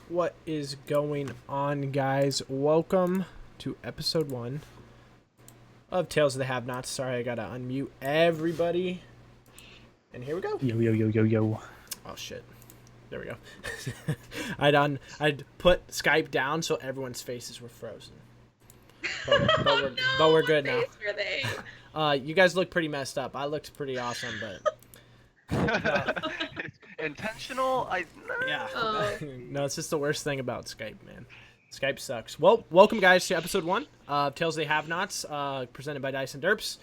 What is going on, guys? Welcome to episode 1 of Tales of the Have-Nots. Sorry, I gotta unmute everybody. And here we go. Yo. Oh, shit. There we go. I'd put Skype down so everyone's faces were frozen. But we're good now. Were they? You guys look pretty messed up. I looked pretty awesome, but... Intentional? Yeah. Oh. No, it's just the worst thing about Skype, man. Skype sucks. Well, welcome, guys, to episode 1 of Tales of the Have-Nots, presented by DiceNDerps.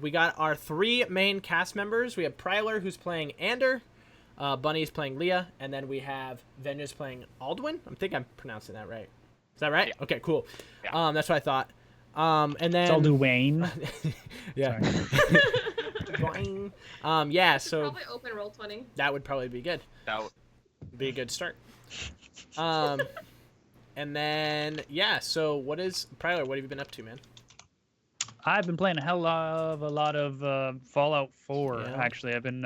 We got our 3 main cast members. We have Prylor, who's playing Ander. Bunny's playing Leah. And then we have Venya's playing Aldwin. I think I'm pronouncing that right. Is that right? Yeah. Okay, cool. Yeah. That's what I thought. And then... It's all Wayne. Yeah. Yeah, so... Probably open Roll20. That would probably be good. That would Be a good start. And then, yeah, so Prylor, what have you been up to, man? I've been playing a hell of a lot of Fallout 4, Yeah. actually. I've been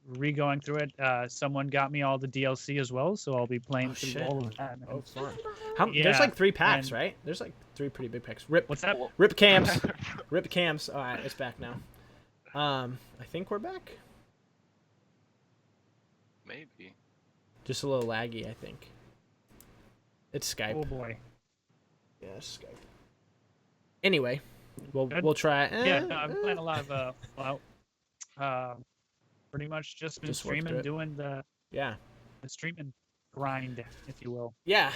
re-going through it. Someone got me all the DLC as well, so I'll be playing through shit. all of that. Oh, fun. There's Yeah, like 3 packs, and- right? There's like 3 pretty big packs. Rip What's that? Rip cams. Rip cams. All right, it's back now. I think we're back. maybe. Just a little laggy, I think. It's Skype. Oh boy. Yeah, it's Skype. Anyway, Good. we'll try. Yeah, no, I've been playing a lot of Fallout. Pretty much just been Just work through streaming, it. doing the Yeah. streaming grind, if you will. Yeah.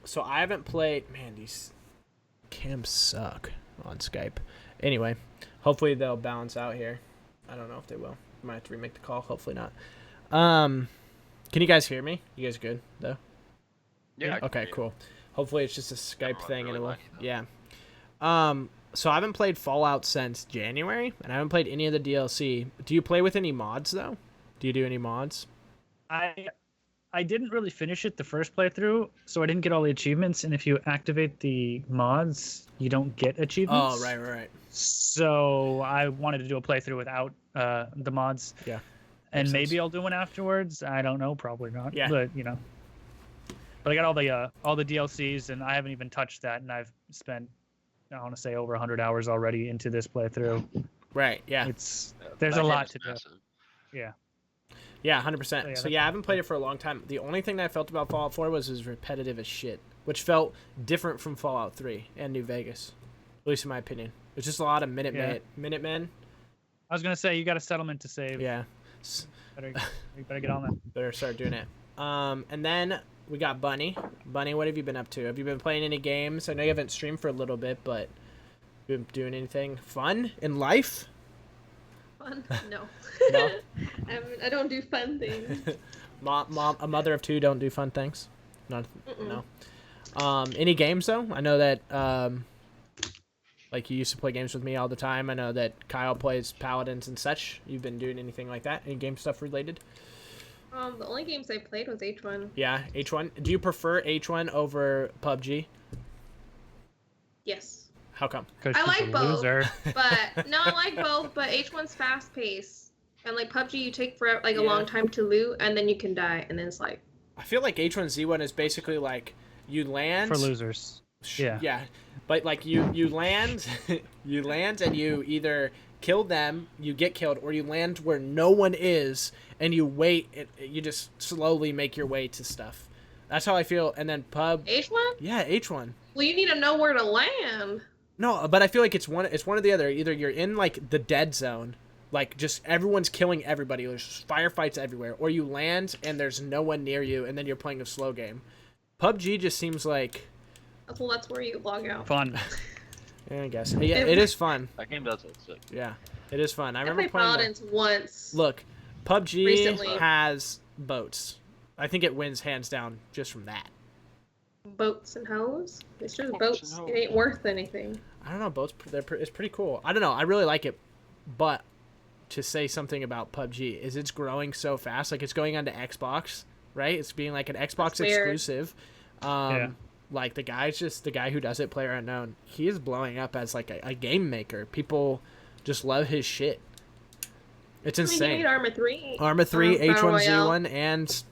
So I haven't played. Man, these cams suck on Skype. Anyway, hopefully they'll balance out here. I don't know if they will. Might have to remake the call. Hopefully not. Can you guys hear me? You guys good though? Yeah. I can Okay, hear you. cool. Hopefully it's just a Skype runs thing and really it will. laggy, though. Yeah. So I haven't played Fallout since January, and I haven't played any of the DLC. Do you play with any mods though? Do you do any mods? I didn't really finish it the first playthrough, so I didn't get all the achievements. And if you activate the mods, you don't get achievements. Oh, right. So I wanted to do a playthrough without the mods. Yeah. And Makes maybe sense. I'll do one afterwards. I don't know, probably not. Yeah. But but I got all the DLCs, and I haven't even touched that. And I've spent, I want to say, over 100 hours already into this playthrough. Right. Yeah. There's That a game lot is to do. massive. Yeah. Yeah, 100%. Yeah, So that's- yeah, I haven't played it for a long time. The only thing that I felt about Fallout 4 was it was repetitive as shit, which felt different from Fallout 3 and New Vegas, at least in my opinion. It's just a lot of Minutemen. I was gonna say you got a settlement to save. Yeah, You better get on that. better start doing it. And then we got Bunny. Bunny, what have you been up to? Have you been playing any games? I know you haven't streamed for a little bit, but you been doing anything fun in life? Fun? No. No? I don't do fun things. Mom, a mother of 2 don't do fun things. No. Any games though? I know that like you used to play games with me all the time. I know that Kyle plays Paladins and such. You've been doing anything like that? Any game stuff related? The only games I played was H1. Yeah, H1. Do you prefer H1 over PUBG? Yes. How come? Because I she's like a both. loser. But no, I like both. But H1's fast paced, and like PUBG, you take forever, like a Yeah. long time to loot, and then you can die, and then it's like I feel like H1Z1 is basically like you land For losers. Yeah. Yeah, but like you land, you land and you either kill them, you get killed, or you land where no one is and you wait. You just slowly make your way to stuff. That's how I feel. And then H1. yeah, H1. Well, you need to know where to land. No, but I feel like it's one or the other. Either you're in like the dead zone, like just everyone's killing everybody. There's firefights everywhere, or you land and there's no one near you, and then you're playing a slow game. PUBG just seems like, Well, that's where you log out. Fun. yeah, I guess. Yeah, it is fun. That game does look sick. Yeah, it is fun. I I remember played playing. Paladins once. Look, PUBG Recently. has boats. I think it wins hands down just from that. Boats and hoes. It's just Boats boats. and It ain't worth anything. I don't know, boats. It's pretty cool. I don't know. I really like it, but to say something about PUBG is it's growing so fast. Like it's going onto Xbox, right? It's being like an Xbox That's weird. exclusive. Like the guy who does it, Player Unknown. He is blowing up as like a game maker. People just love his shit. It's I mean, you insane. made Arma 3. Arma 3, Battle Royale. H1Z1, and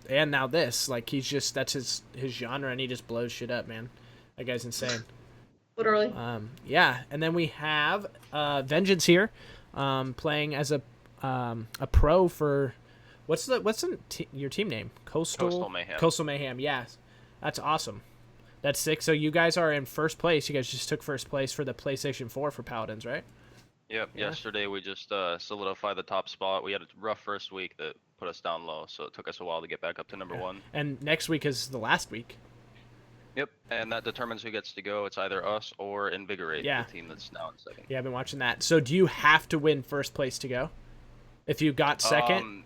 and now this. Like he's just that's his genre, and he just blows shit up, man. That guy's insane. Literally. Yeah, and then we have Vengeance here, playing as a pro for what's your team name? Coastal Mayhem. Coastal Mayhem. Yes, that's awesome. That's sick. So you guys are in first place. You guys just took first place for the PlayStation 4 for Paladins, right? Yep. Yeah. Yesterday we just solidified the top spot. We had a rough first week that put us down low, so it took us a while to get back up to number 1. And next week is the last week. Yep. And that determines who gets to go. It's either us or Invigorate, Yeah. the team that's now in second. Yeah, I've been watching that. So do you have to win first place to go? If you got second,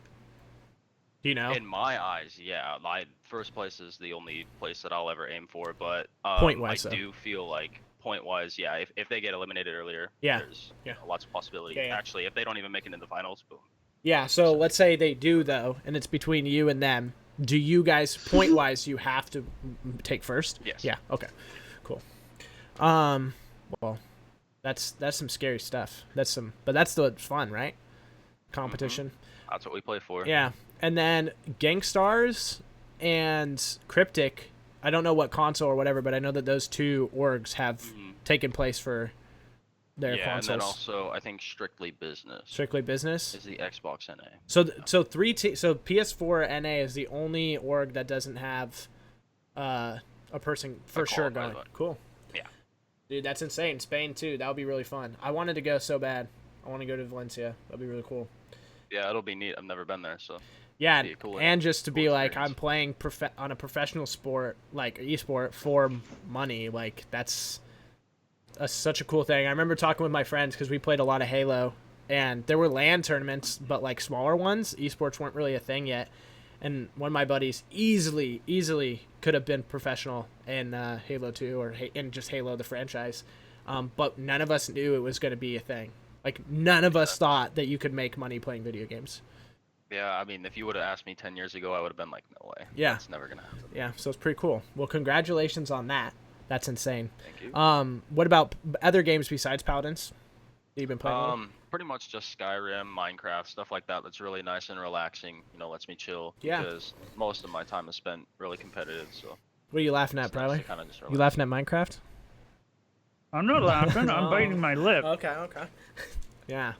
do you know? In my eyes, yeah. First place is the only place that I'll ever aim for, but Point-wise, I though. do feel like point-wise, yeah, if they get eliminated earlier, Yeah. there's Yeah. lots of possibility. Yeah, yeah. Actually, if they don't even make it in the finals, boom. Yeah, so let's say they do, though, and it's between you and them. Do you guys, point-wise, you have to take first? Yes. Yeah, okay. Cool. Well, that's some scary stuff. But that's the fun, right? Competition. That's what we play for. Yeah. And then Gangstars and Cryptic, I don't know what console or whatever, but I know that those two orgs have taken place for their consoles. And then also, I think Strictly Business Strictly Business is the Xbox NA. So PS4 NA is the only org that doesn't have a person for sure qualified going. one. Cool. Yeah. Dude, that's insane. Spain too. That would be really fun. I wanted to go so bad. I want to go to Valencia. That'd be really cool. Yeah, it'll be neat. I've never been there, so. Yeah, Be a cool- and just to cool be like, experience. I'm playing on a professional sport, like esport, for money. Like, that's such a cool thing. I remember talking with my friends because we played a lot of Halo, and there were LAN tournaments, but like smaller ones. Esports weren't really a thing yet. And one of my buddies easily could have been professional in Halo 2 or in just Halo, the franchise. But none of us knew it was going to be a thing. Like, none of us thought that you could make money playing video games. Yeah, I mean, if you would have asked me 10 years ago, I would have been like, no way. Yeah. That's never going to happen. Yeah, so it's pretty cool. Well, congratulations on that. That's insane. Thank you. What about other games besides Paladins that you've been playing? Pretty much just Skyrim, Minecraft, stuff like that. That's really nice and relaxing. You know, lets me chill. Yeah. Because most of my time is spent really competitive. So. What are you laughing at, it's nice to Prylor? kinda just You relax. laughing at Minecraft? I'm not laughing. I'm Oh. biting my lip. Okay. Yeah,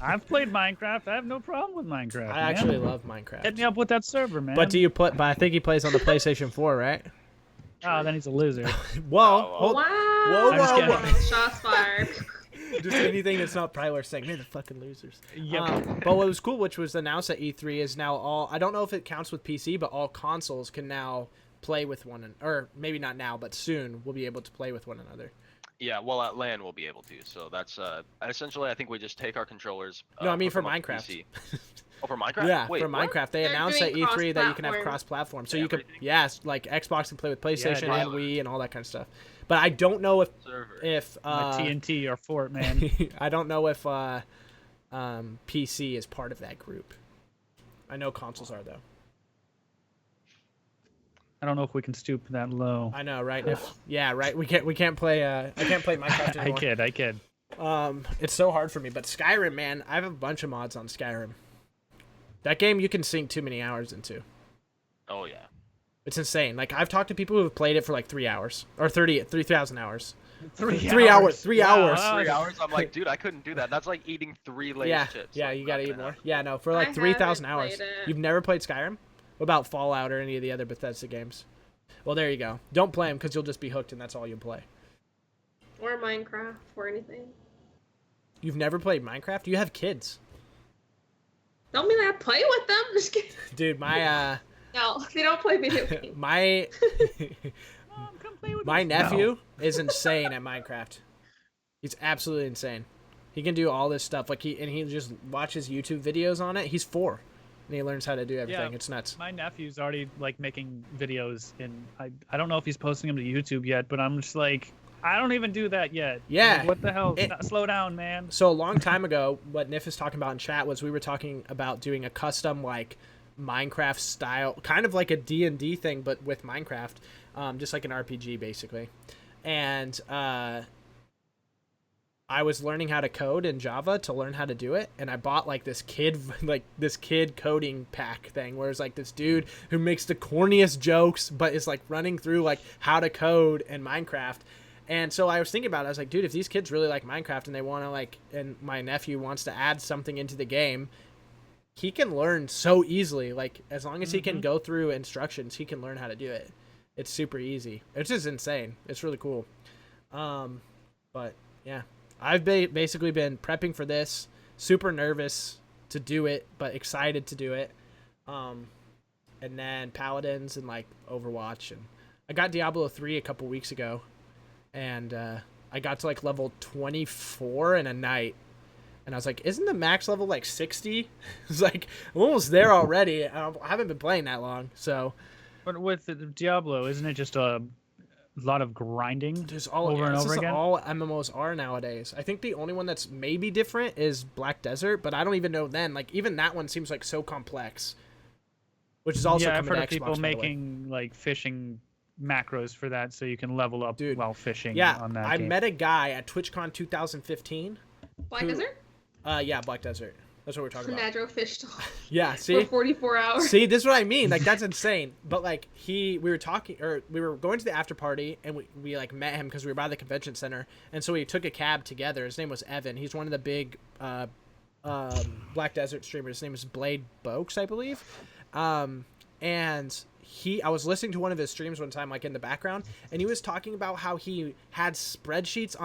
I've played Minecraft. I have no problem with Minecraft. I man. actually love Hit Minecraft. me up with that server, man. But do you play? But I think he plays on the PlayStation 4, right? Oh, then he's a loser. Whoa! Oh, hold- Wow. Whoa, I'm just kidding. Shots fired. Just anything that's not Prylor saying, man, the fucking losers. Yep. But what was cool, which was announced at E3, is now all, I don't know if it counts with PC, but all consoles can now play with or maybe not now, but soon we'll be able to play with one another. Yeah, well, at LAN we'll be able to. So that's essentially, I think we just take our controllers. No, I mean hook for 'em up to Minecraft. PC. Oh, for Minecraft? Yeah, Wait, for what? Minecraft, they They're announced at doing E3 that you can have cross-platform. cross-platform, so you could, Everything. yes, like Xbox can play with PlayStation Yeah, and dude. Wii and all that kind of stuff. But I don't know Server. if My TNT or Fort, man. I don't know if PC is part of that group. I know consoles are though. I don't know if we can stoop that low. I know, right? Yeah, right. We can't play. I can't play Minecraft anymore. I kid. It's so hard for me. But Skyrim, man, I have a bunch of mods on Skyrim. That game you can sink too many hours into. Oh, yeah. It's insane. Like, I've talked to people who have played it for like 3 hours or 3,000 hours. 3 3 hours. 3 hours. Wow. 3 hours? I'm like, dude, I couldn't do that. That's like eating 3 Lay's Yeah, chips. yeah, Like, you gotta not eat gonna more. happen. Yeah, no, for I like 3,000 haven't hours. played it. You've never played Skyrim? What about Fallout or any of the other Bethesda games? Well, there you go. Don't play them because you'll just be hooked and that's all you'll play. Or Minecraft or anything. You've never played Minecraft? You have kids. Don't mean I play with them. Just kidding. Dude, my No, they don't play video games. my Mom, come play with my us. nephew is insane at Minecraft. He's absolutely insane. He can do all this stuff. Like he just watches YouTube videos on it. He's 4. And he learns how to do everything. Yeah. It's nuts. My nephew's already like making videos, and I don't know if he's posting them to YouTube yet, but I'm just like, I don't even do that yet. Yeah. Like, what the hell? It- Slow down, man. So a long time ago, what Nif is talking about in chat was we were talking about doing a custom like Minecraft style, kind of like a D&D thing, but with Minecraft, just like an RPG basically. And I I was learning how to code in Java to learn how to do it, and I bought like this kid coding pack thing where it's like this dude who makes the corniest jokes but is like running through like how to code in Minecraft. And so I was thinking about it. I was like, dude, if these kids really like Minecraft and they want to like, and my nephew wants to add something into the game, he can learn so easily. Like, as long as he can go through instructions, he can learn how to do it. It's super easy. It's just insane. It's really cool. But yeah, I've basically been prepping for this, super nervous to do it, but excited to do it. And then Paladins and like Overwatch, and I got Diablo 3 a couple weeks ago. And I got to like level 24 in a night, and I was like, isn't the max level like 60? It's like, I'm almost there already. I haven't been playing that long, so. But with the Diablo, isn't it just a lot of grinding There's all over and over just again? all MMOs are nowadays. I think the only one that's maybe different is Black Desert, but I don't even know then. Like, even that one seems like so complex, which is also Yeah, I've coming heard to of Xbox, people by the way. making like fishing macros for that, so you can level up Dude, while fishing. Yeah, on that I game. met a guy at TwitchCon 2015. Black Desert? Yeah, Black Desert. That's what we're talking about. Nadro fished off Yeah, see? for 44 hours. See, this is what I mean. Like, that's insane. But like, we were talking, or we were going to the after party, and we like met him because we were by the convention center, and so we took a cab together. His name was Evan. He's one of the big Black Desert streamers. His name is Blade Boaks, I believe. And I was listening to one of his streams one time, like in the background, and he was talking about how he had spreadsheets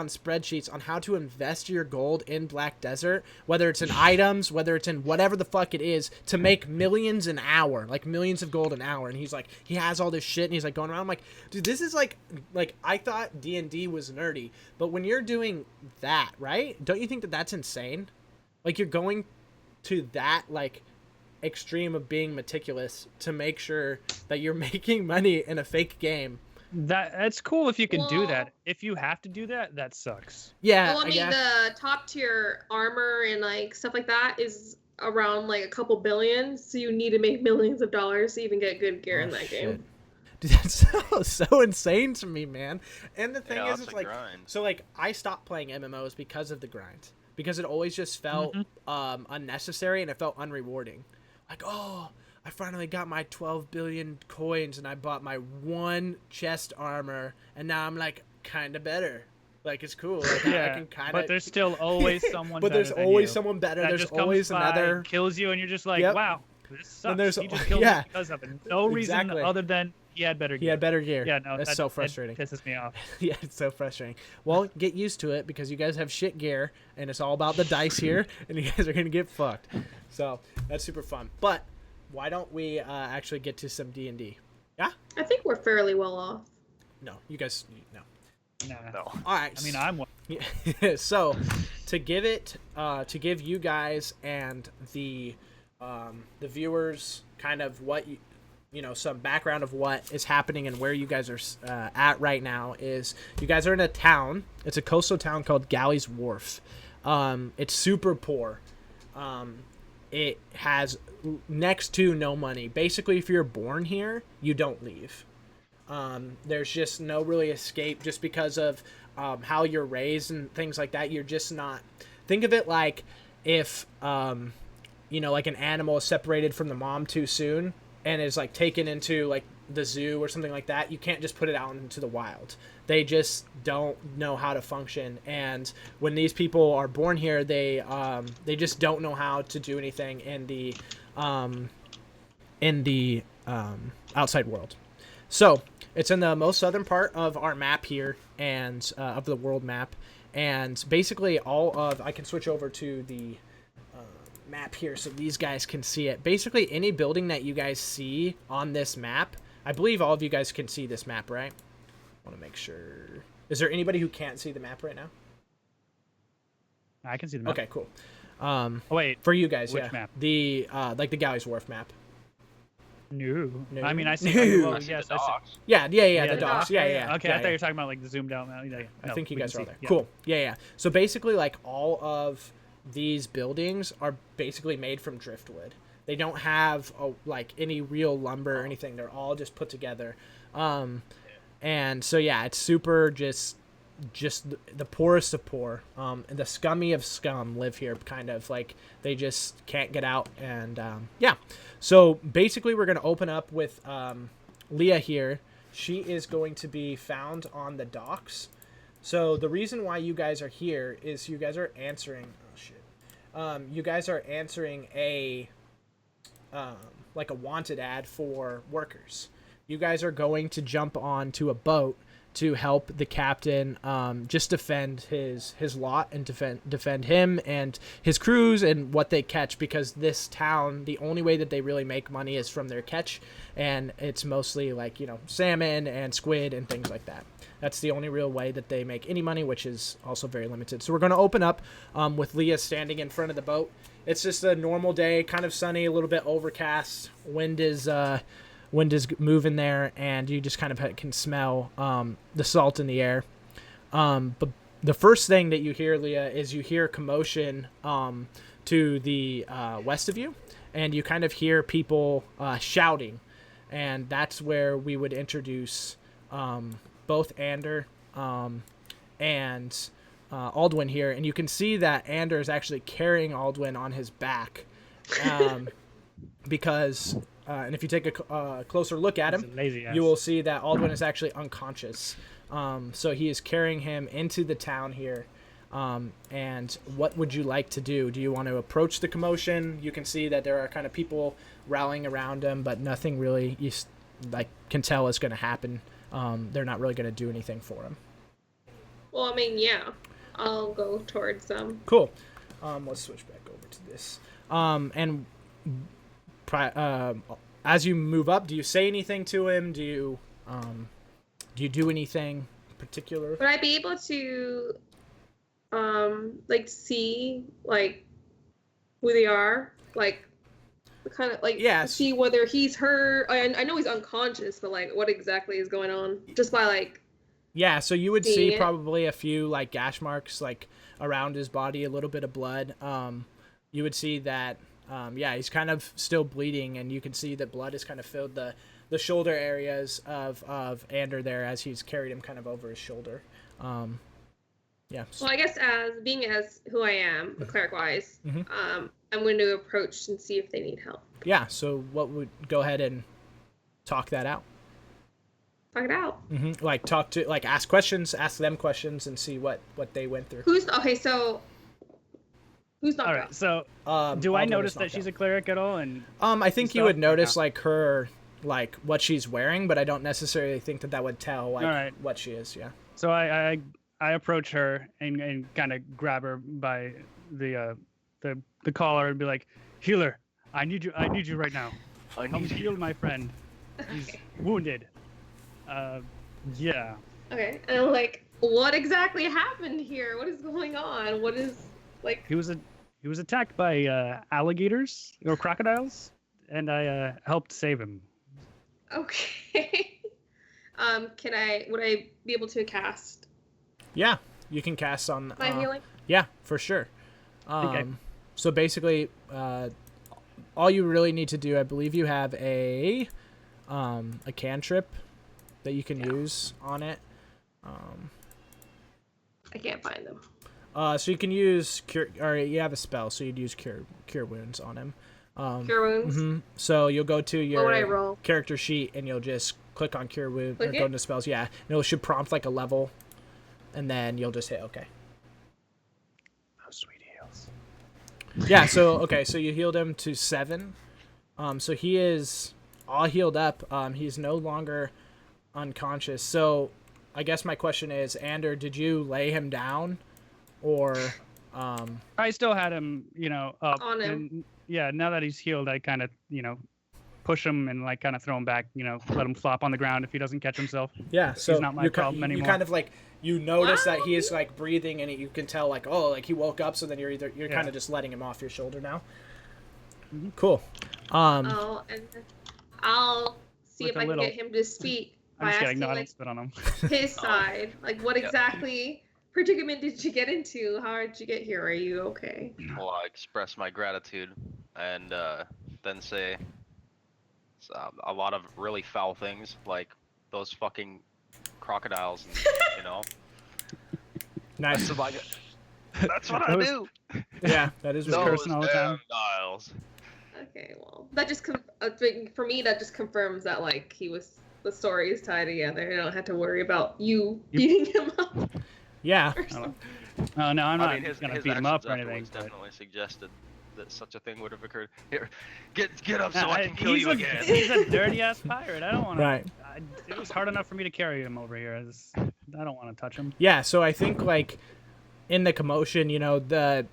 on how to invest your gold in Black Desert, whether it's in items, whether it's in whatever the fuck it is, to make millions an hour, like millions of gold an hour. And he's like, he has all this shit, and he's like going around. I'm like, dude, this is like I thought D&D was nerdy, but when you're doing that, right? Don't you think that that's insane? Like, you're going to that, like, extreme of being meticulous to make sure that you're making money in a fake game. That's cool if you can do Well- that. If you have to do that, that sucks. Yeah, Well, I mean, guess. the top tier armor and like stuff like that is around like a couple billion, so you need to make millions of dollars to even get good gear in that game. Dude, that's so insane to me, man. And the thing Yeah, is, that's it's a like, grind. so like I stopped playing MMOs because of the grind, because it always just felt unnecessary and it felt unrewarding. Like, oh, I finally got my 12 billion coins and I bought my one chest armor, and now I'm like kind of better. Like, it's cool. Like, I can kind of. But there's still always someone. But better there's than always you someone better. that There's just comes always by, another. kills you, and you're just like, Yep. wow, this sucks. there's- He just killed yeah. me because of it. No reason Exactly. other than he had better gear. He had better gear. Yeah, no, that's that- so that frustrating. pisses me off. Yeah, it's so frustrating. Well, get used to it because you guys have shit gear, and it's all about the dice here, and you guys are gonna get fucked. So that's super fun. But why don't we actually get to some D&D? Yeah? I think we're fairly well off. No, you guys, no. Nah. No. All right. I mean, I'm one. Yeah. So to give you guys and the viewers kind of what you know, some background of what is happening and where you guys are at right now is you guys are in a town. It's a coastal town called Galley's Wharf. It's super poor. It has next to no money. Basically, if you're born here, you don't leave. There's just no really escape just because of how you're raised and things like that. You're just not. Think of it like if, you know, like an animal is separated from the mom too soon and is like taken into like the zoo or something like that. You can't just put it out into the wild. They just don't know how to function. And when these people are born here, they just don't know how to do anything in the outside world. So it's in the most southern part of our map here, and of the world map. And basically I can switch over to the map here so these guys can see it. Basically any building that you guys see on this map, I believe all of you guys can see this map, right? I want to make sure. Is there anybody who can't see the map right now? I can see the map. Okay, cool. Oh, wait. For you guys, Which yeah. map? The like the Galley's Wharf map. No. No. I mean, I see. No. Well, I see yes, the I see. docks. Yeah, the the dogs. Yeah, yeah. Okay, yeah, I thought yeah. you were talking about like the zoomed out map. Yeah, I no, think you we guys can are all see. there. Yeah. Cool. Yeah. So basically, like, all of these buildings are basically made from driftwood. They don't have like any real lumber or anything. They're all just put together. And so yeah, it's super just just the poorest of poor, and the scummy of scum live here, kind of like they just can't get out. And yeah, so basically we're gonna open up with Leah here. She is going to be found on the docks. So the reason why you guys are here is you guys are answering. Oh shit! You guys are answering a like a wanted ad for workers. You guys are going to jump onto a boat to help the captain just defend his lot and defend him and his crews and what they catch, because this town, the only way that they really make money is from their catch, and it's mostly like, you know, salmon and squid and things like that. That's the only real way that they make any money, which is also very limited. So we're going to open up with Leah standing in front of the boat. It's just a normal day, kind of sunny, a little bit overcast. Wind is moving there, and you just kind of can smell the salt in the air. But the first thing that you hear, Leah, is you hear commotion to the west of you, and you kind of hear people shouting, and that's where we would introduce both Ander and Aldwin here, and you can see that Ander is actually carrying Aldwin on his back because... and if you take a closer look at him, you will see that Aldwin is actually unconscious. So he is carrying him into the town here. And what would you like to do? Do you want to approach the commotion? You can see that there are kind of people rallying around him, but nothing really you can tell is going to happen. They're not really going to do anything for him. Well, I mean, yeah. I'll go towards them. Cool. Let's switch back over to this. And... as you move up, do you say anything to him? Do you do anything particular? Would I be able to see like who they are, like kind of like see whether he's hurt? I know he's unconscious, but like what exactly is going on? Just by like so you would see probably a few like gash marks like around his body, a little bit of blood. You would see that. He's kind of still bleeding, and you can see that blood has kind of filled the shoulder areas of Ander there as he's carried him kind of over his shoulder. Well, I guess as who I am, cleric-wise, I'm going to approach and see if they need help. Yeah, so what would go ahead and talk that out? Talk it out. Mm-hmm. Ask questions, ask them questions, and see what they went through. Who's not all right, so do I notice that she's a cleric at all? And I think you would notice her what she's wearing, but I don't necessarily think that would tell what she is. Yeah. So I approach her and kind of grab her by the collar and be like, "Healer, I need you right now. Come heal my friend. He's wounded." Yeah. Okay, and I'm like, what exactly happened here? What is going on? What is like? He was attacked by alligators or crocodiles, and I helped save him. Okay. Would I be able to cast? Yeah, you can cast on my healing. Yeah, for sure. Okay. So basically, all you really need to do, I believe you have a cantrip that you can use on it. I can't find them. So you can use cure, or you have a spell, so you'd use cure wounds on him. Cure wounds. Mm-hmm. So you'll go to your roll? Character sheet, and you'll just click on cure wound or go into spells. Yeah, and it should prompt like a level, and then you'll just hit OK. Oh, sweet heals. Yeah. So so you healed him to 7. So he is all healed up. He's no longer unconscious. So I guess my question is, Ander, did you lay him down? Or I still had him, up. On him. And, yeah, now that he's healed, I kind of, push him and kind of throw him back, let him flop on the ground if he doesn't catch himself. Yeah, so he's not my problem anymore. You kind of you notice that he is breathing, and you can tell he woke up. So then you're kind of just letting him off your shoulder now. Mm-hmm. Cool. And I'll see if I can get him to speak by asking spit on him. his side, what exactly predicament did you get into? How did you get here? Are you okay? Well, I express my gratitude and then say a lot of really foul things, like those fucking crocodiles, and, Nice. That's what I do. Yeah, that is Just what cursing all the time. Dials. Okay, well, that just for me that just confirms that like the story is tied together. I don't have to worry about you beating him up. Yeah. No, I'm not I mean, gonna beat him up or actions anything. afterwards But... definitely suggested that such a thing would have occurred. Here, get up so I can kill he's you a, again. He's a dirty ass pirate. I don't want to. Right. It was hard enough for me to carry him over here. I don't want to touch him. Yeah, so I think like in the commotion, you know, the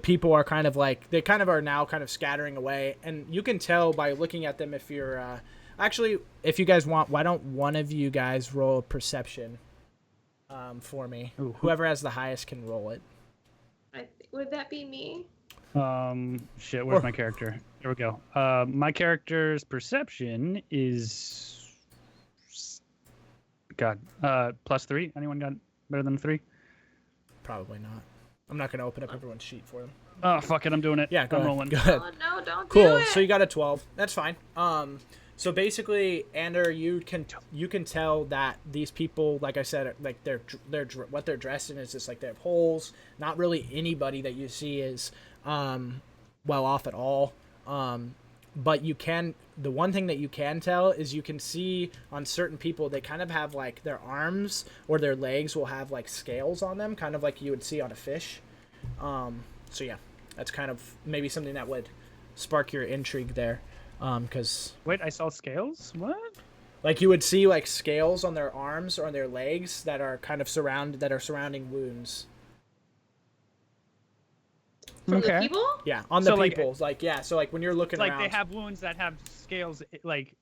people are kind of like they kind of are now kind of scattering away, and you can tell by looking at them if you're actually if you guys want, why don't one of you guys roll a perception for me? Ooh. Whoever has the highest can roll it. Would that be me? Shit, where's my character? There we go. My character's perception is God. +3. Anyone got better than 3? Probably not. I'm not gonna open up everyone's sheet for them. Oh fuck it, I'm doing it. Yeah, go I'm ahead. rolling. Go ahead. Oh no, don't Cool. do it. So you got a 12. That's fine. So basically, Ander, you can tell that these people, like I said, like they're what they're dressed in is just like they have holes. Not really anybody that you see is well off at all. But the one thing that you can tell is you can see on certain people they kind of have like their arms or their legs will have like scales on them, kind of like you would see on a fish. So yeah, that's kind of maybe something that would spark your intrigue there. Because Wait, I saw scales? What? like you would see like scales on their arms or on their legs that are kind of surrounding wounds. From the Okay. people? Yeah, on the So, like, people. Like yeah, so like when you're looking Like around. they have wounds that have scales like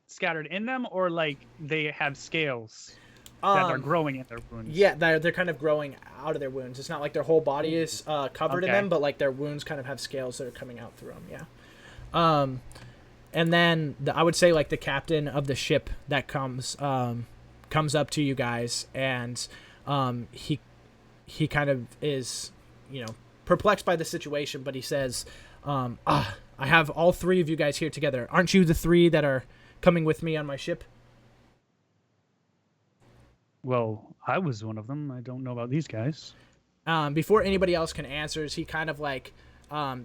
scattered in them, or like they have scales that are growing in their wounds. Yeah, they're kind of growing out of their wounds. It's not like their whole body is covered in Okay. them, but like their wounds kind of have scales that are coming out through them. Yeah. And then I would say like the captain of the ship that comes up to you guys, and he kind of is, you know, perplexed by the situation, but he says, I have all 3 of you guys here together. Aren't you the 3 that are coming with me on my ship? Well, I was one of them. I don't know about these guys. Before anybody else can answer, he kind of like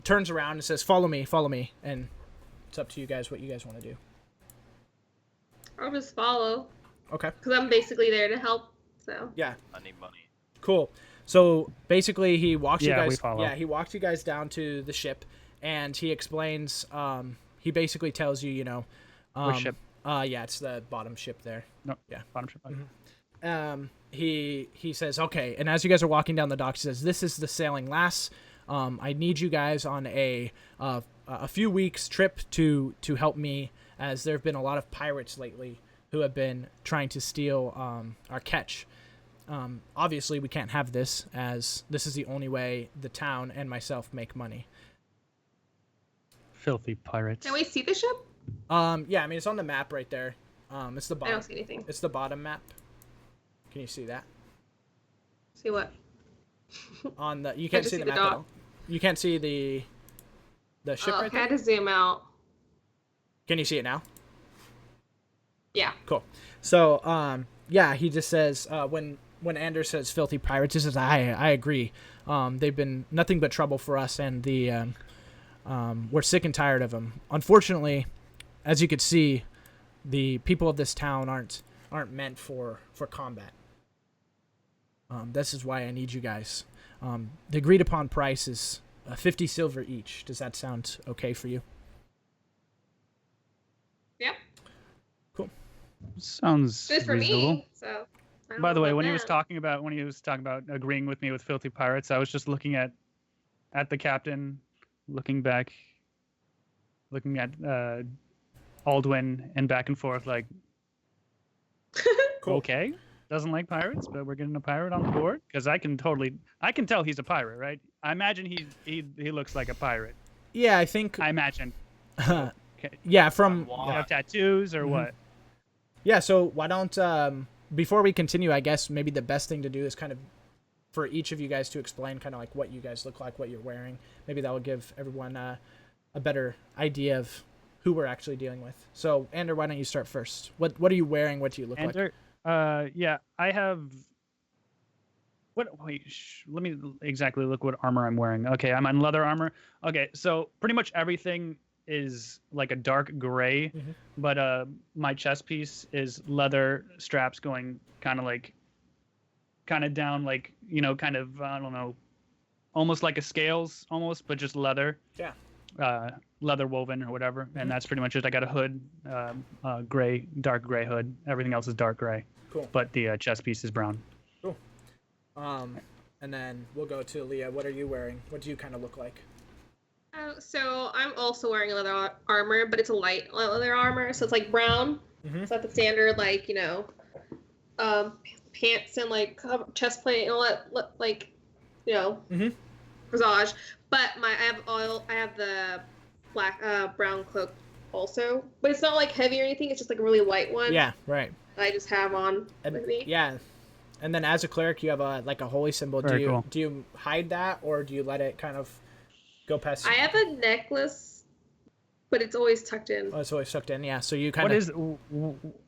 turns around and says, follow me, and it's up to you guys what you guys want to do. I'll just follow. Okay. Because I'm basically there to help. So. Yeah. I need money. Cool. So basically, he walks you Yeah, we guys. follow. Yeah, he walks you guys down to the ship, and he explains. He basically tells you, you know, Which ship? Yeah, it's the bottom ship there. No. Yeah. Bottom ship. He says, okay, and as you guys are walking down the dock, he says, this is the Sailing Lass. I need you guys on a few weeks trip to help me, as there have been a lot of pirates lately who have been trying to steal our catch. Obviously, we can't have this, as this is the only way the town and myself make money. Filthy pirates. Can we see the ship? Yeah, I mean, it's on the map right there. It's the I bottom. don't see anything. It's the bottom map. Can you see that? See what? On the you can't just see see the the map at dock. all. You can't see the ship right I there. had to zoom out. Can you see it now? Yeah. Cool. So, yeah, he just says when Anders says filthy pirates, he says I agree. They've been nothing but trouble for us, and we're sick and tired of them. Unfortunately, as you could see, the people of this town aren't meant for combat. This is why I need you guys. The agreed upon price is 50 silver each. Does that sound okay for you? Yep. Cool. Sounds Good for reasonable. me. So. I don't By the know way, about when he was them. talking about agreeing with me with filthy pirates, I was just looking at the captain, looking back, looking at Aldwin, and back and forth like, Cool. okay, doesn't like pirates, but we're getting a pirate on board, because I can tell he's a pirate, right? I imagine he looks like a pirate. Yeah, I think. I imagine. Yeah, from. You have tattoos or what? Yeah, so why don't before we continue, I guess maybe the best thing to do is kind of for each of you guys to explain kind of like what you guys look like, what you're wearing. Maybe that will give everyone a better idea of who we're actually dealing with. So, Ander, why don't you start first? What are you wearing? What do you look like? Yeah, I have. Wait, let me exactly look what armor I'm wearing. Okay, I'm on leather armor. Okay, so pretty much everything is like a dark gray, but my chest piece is leather straps going kind of down, like, you know, kind of, I don't know, almost like a scales almost, but just leather. Yeah. Leather woven or whatever, and that's pretty much it. I got a hood, gray, dark gray hood. Everything else is dark gray. Cool. But the chest piece is brown. Cool. And then we'll go to Leah. What are you wearing? What do you kind of look like? So I'm also wearing leather armor, but it's a light leather armor, so it's like brown. It's not the standard, like, you know, pants and like chest plate and all that, like, you know, visage. But I have the black brown cloak also, but it's not like heavy or anything. It's just like a really light one. Yeah, right. That I just have on with me. Yeah, and then as a cleric, you have like a holy symbol. Very cool. Do you hide that, or do you let it kind of go past? I have a necklace, but it's always tucked in. Oh, it's always tucked in. Yeah, so you kind of.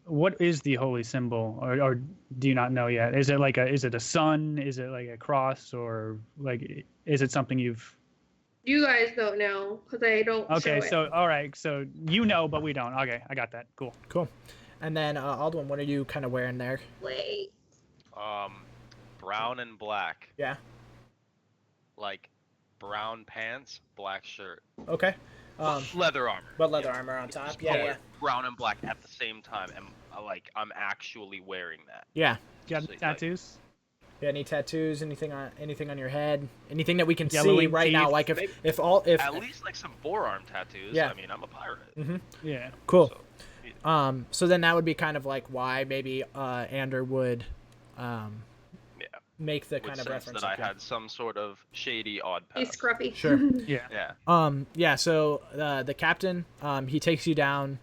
What is the holy symbol, or do you not know yet? Is it a sun? Is it like a cross, or like is it something you've? You guys don't know because I don't. Okay, show so it. all right, so you know, but we don't. Okay, I got that. Cool. And then Aldwin, what are you kind of wearing there? Wait. Brown and black. Yeah. Like brown pants, black shirt. Okay. Leather armor. But leather armor on top. Yeah. Brown and black at the same time, and I'm actually wearing that. Yeah. Do you have tattoos? Yeah, any tattoos? Anything on your head? Anything that we can see Yellowing right now? teeth. Like if at least like some forearm tattoos. Yeah. I mean, I'm a pirate. Yeah. Cool. So, yeah. So then that would be kind of like why maybe Ander would make the kind of reference that I had some sort of shady odd past. He's scruffy. Sure. Yeah. Yeah. So the captain, he takes you down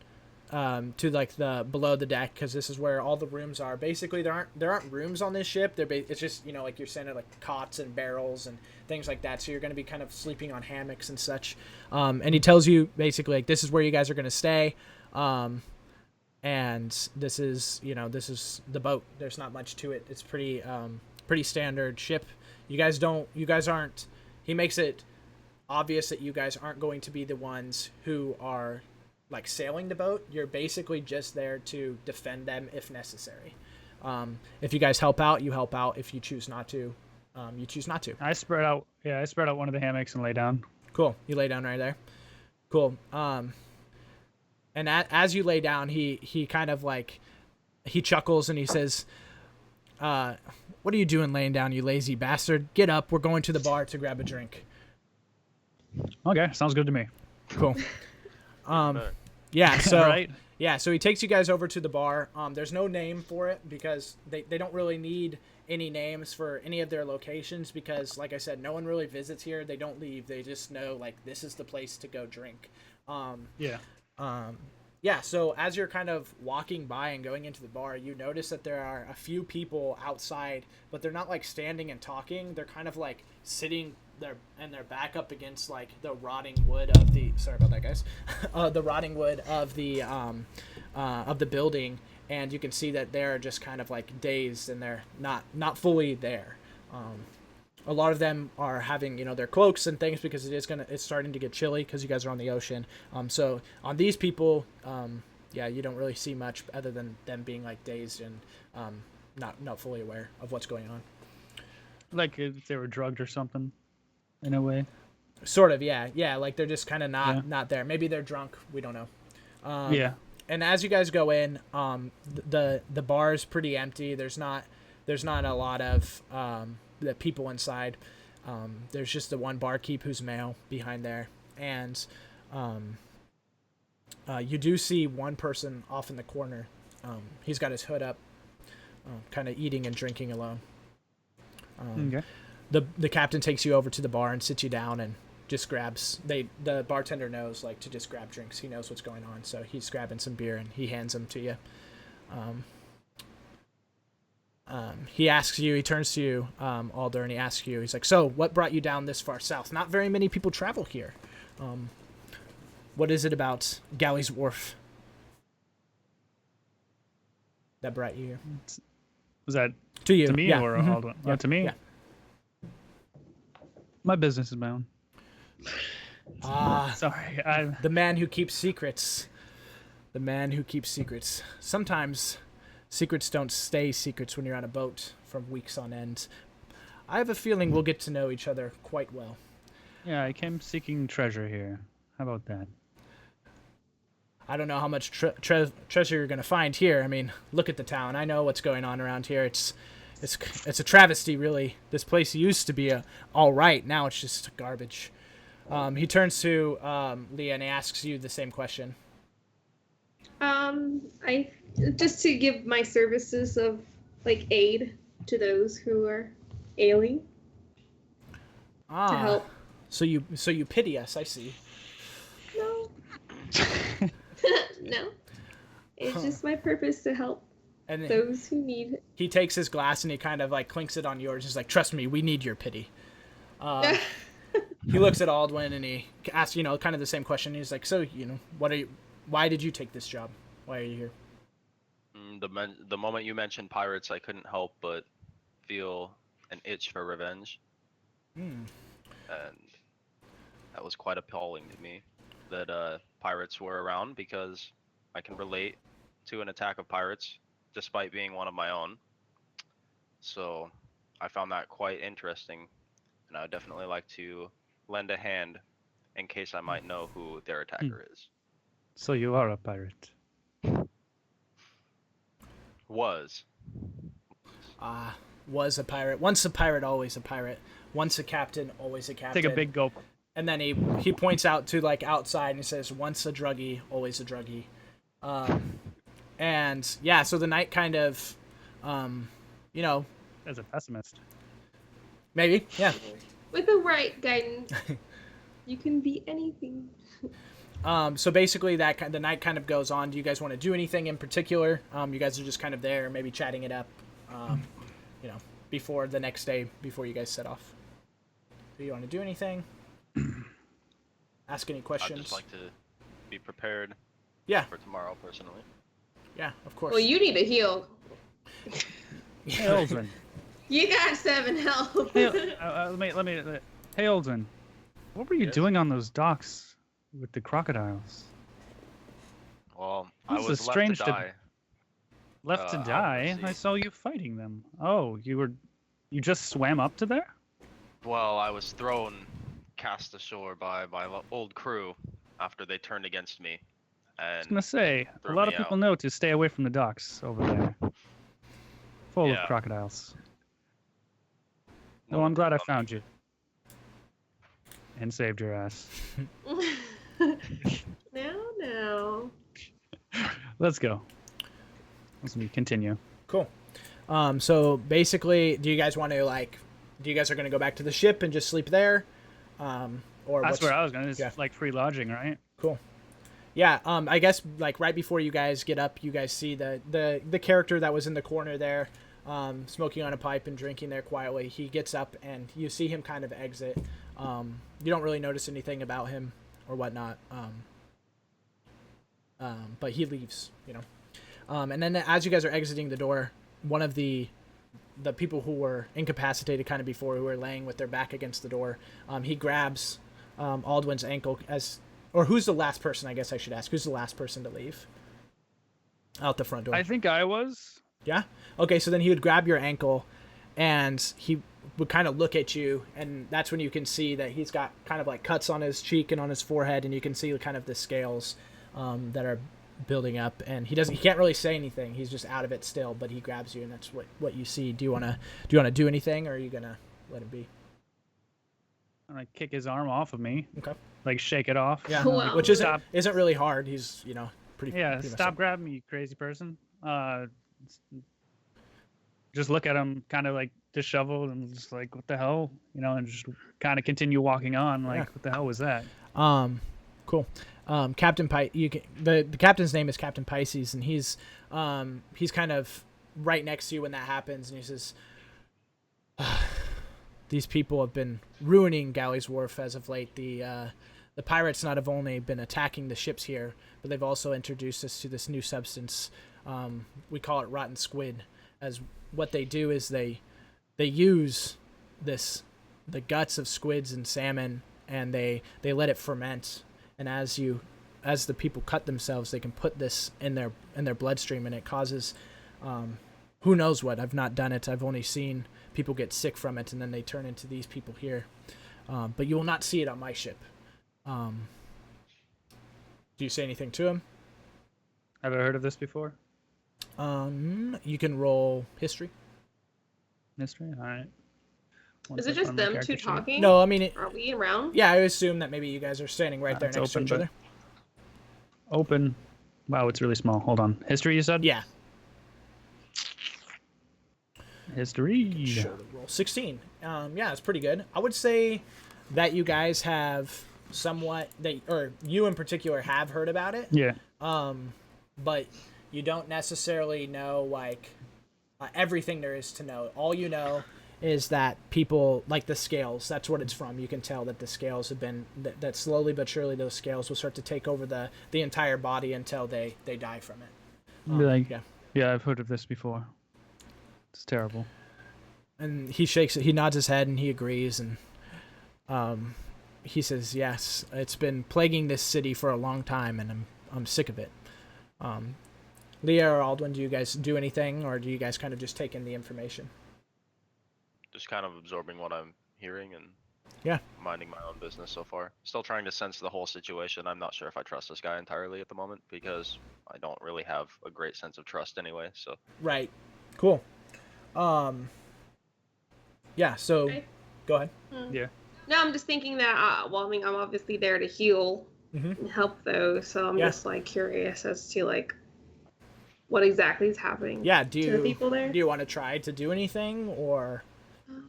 to like the below the deck, because this is where all the rooms are. Basically, there aren't rooms on this ship. It's just, you know, like you're standing like cots and barrels and things like that. So you're going to be kind of sleeping on hammocks and such. And he tells you basically like this is where you guys are going to stay. And this is the boat. There's not much to it. It's pretty standard ship. You guys aren't. He makes it obvious that you guys aren't going to be the ones who are like sailing the boat. You're basically just there to defend them if necessary. If you guys help out, you help out. If you choose not to, you choose not to. I spread out one of the hammocks and lay down. Cool. You lay down right there. Cool. And as you lay down, he kind of like, he chuckles and he says, what are you doing laying down, you lazy bastard? Get up. We're going to the bar to grab a drink. Okay. Sounds good to me. Cool. Yeah, so right? Yeah, so he takes you guys over to the bar. There's no name for it because they don't really need any names for any of their locations because, like I said, no one really visits here. They don't leave. They just know, like, this is the place to go drink. Yeah, so as you're kind of walking by and going into the bar, you notice that there are a few people outside, but they're not, like, standing and talking. They're kind of, like, sitting their back up against like the rotting wood of the the rotting wood of the building, and you can see that they're just kind of like dazed and they're not fully there. A lot of them are having their cloaks and things because it's starting to get chilly because you guys are on the ocean. So on these people, you don't really see much other than them being like dazed and not fully aware of what's going on. Like if they were drugged or something. In a way, sort of, yeah. Like they're just kind of not there. Maybe they're drunk. We don't know. Yeah. And as you guys go in, the bar is pretty empty. There's not a lot of the people inside. There's just the one barkeep who's male behind there, and you do see one person off in the corner. He's got his hood up, kind of eating and drinking alone. Okay. The captain takes you over to the bar and sits you down and just grabs. The bartender knows like to just grab drinks. He knows what's going on, so he's grabbing some beer and he hands them to you. He turns to you, Alder, and he asks you. He's like, "So, what brought you down this far south? Not very many people travel here. What is it about Galley's Wharf that brought you here?" Was that to you? To me yeah. or mm-hmm. Alder? Yeah. To me? Yeah. My business is my own. Ah, Sorry, the man who keeps secrets. The man who keeps secrets. Sometimes secrets don't stay secrets when you're on a boat from weeks on end. I have a feeling we'll get to know each other quite well. yeah, I came seeking treasure here. How about that? I don't know how much treasure you're gonna find here. I mean, look at the town. I know what's going on around here. It's a travesty, really. This place used to be all right. Now it's just garbage. He turns to Leah and asks you the same question. I just to give my services of like aid to those who are ailing to help. So you pity us, I see. No. No. It's just my purpose to help And those who need it. he takes his glass and he kind of like clinks it on yours. He's like, "Trust me, we need your pity." He looks at Aldwin and he asks, kind of the same question. He's like, "So, why did you take this job? Why are you here?" The moment you mentioned pirates, I couldn't help but feel an itch for revenge. And that was quite appalling to me that pirates were around, because I can relate to an attack of pirates despite being one of my own. So I found that quite interesting, and I would definitely like to lend a hand in case I might know who their attacker is. So you are a pirate. Was Was a pirate. Once a pirate, always a pirate. Once a captain, always a captain. Take a big gulp. And then he points out to like outside and he says, "Once a druggie, always a druggie." And yeah, so the night kind of, As a pessimist. maybe, yeah. With the right guidance, you can be anything. So basically the night kind of goes on. Do you guys want to do anything in particular? You guys are just kind of there, maybe chatting it up, before the next day, before you guys set off. Do you want to do anything? Ask any questions? I'd just like to be prepared for tomorrow, personally. Yeah, of course. Well, you need to heal. Hey, Aldwin. You got 7 health. Hey, Hey, Aldwin. What were you doing on those docks with the crocodiles? Well, This I is was strange left to die. Left to out die? at sea. I saw you fighting them. Oh, you just swam up to there? Well, I was cast ashore by my old crew after they turned against me. I was And gonna say, a threw lot of me people out. know to stay away from the docks over there. Full Yeah. of crocodiles. No, I'm glad I found you. And saved your ass. No. Let's go. Let's continue. Cool. So basically, do you guys are going to go back to the ship and just sleep there? Or That's what's... where I was going. It's yeah. like free lodging, right? Cool. Yeah, I guess like right before you guys get up, you guys see the character that was in the corner there, smoking on a pipe and drinking there quietly. He gets up and you see him kind of exit. You don't really notice anything about him or whatnot. But he leaves, and then as you guys are exiting the door, one of the people who were incapacitated kind of before, who were laying with their back against the door, he grabs Aldwin's ankle or who's the last person, I guess I should ask. Who's the last person to leave out the front door? I think I was. Yeah? Okay, so then he would grab your ankle and he would kind of look at you, and that's when you can see that he's got kind of like cuts on his cheek and on his forehead, and you can see kind of the scales that are building up, and he can't really say anything. He's just out of it still, but he grabs you, and that's what you see. Do you want to do anything, or are you going to let him be? I'm gonna kick his arm off of me. Okay. Like shake it off. Yeah. Wow. Which isn't really hard. He's, pretty Yeah, pretty stop grabbing me, you crazy person. Just look at him kind of like disheveled and just like, what the hell? And just kind of continue walking on like, what the hell was that? Cool. Captain the captain's name is Captain Pisces, and he's kind of right next to you when that happens, and he says, "These people have been ruining Galley's Wharf as of late. The pirates not have only been attacking the ships here, but they've also introduced us to this new substance. We call it rotten squid. As what they do is they use this the guts of squids and salmon, and they let it ferment. And as the people cut themselves, they can put this in their bloodstream, and it causes who knows what. I've not done it. I've only seen people get sick from it, and then they turn into these people here. But you will not see it on my ship. Do you say anything to him? Have I heard of this before? You can roll history. History? All right. Is it just them two talking? No, I mean... Are we around? Yeah, I assume that maybe you guys are standing right there next to each other. Open. Wow, it's really small. Hold on. History, you said? Yeah. History. Sure, roll 16. Yeah, it's pretty good. I would say that you guys have somewhat... or you in particular have heard about it. Yeah. But you don't necessarily know, like, everything there is to know. All you know is that people, like the scales, that's what it's from. You can tell that the scales have been, that slowly but surely those scales will start to take over the entire body until they die from it. Yeah, I've heard of this before. It's terrible. And he nods his head and he agrees, and he says, yes, it's been plaguing this city for a long time, and I'm sick of it. Leah or Aldwin, do you guys do anything, or do you guys kind of just take in the information? Just kind of absorbing what I'm hearing and minding my own business so far. Still trying to sense the whole situation. I'm not sure if I trust this guy entirely at the moment because I don't really have a great sense of trust anyway. So right, cool. Yeah. So, go ahead. Yeah. No, I'm just thinking that. Well, I mean, I'm obviously there to heal and help those, so I'm just like curious as to like what exactly is happening. Yeah. To the people there. Do you want to try to do anything, or? I'm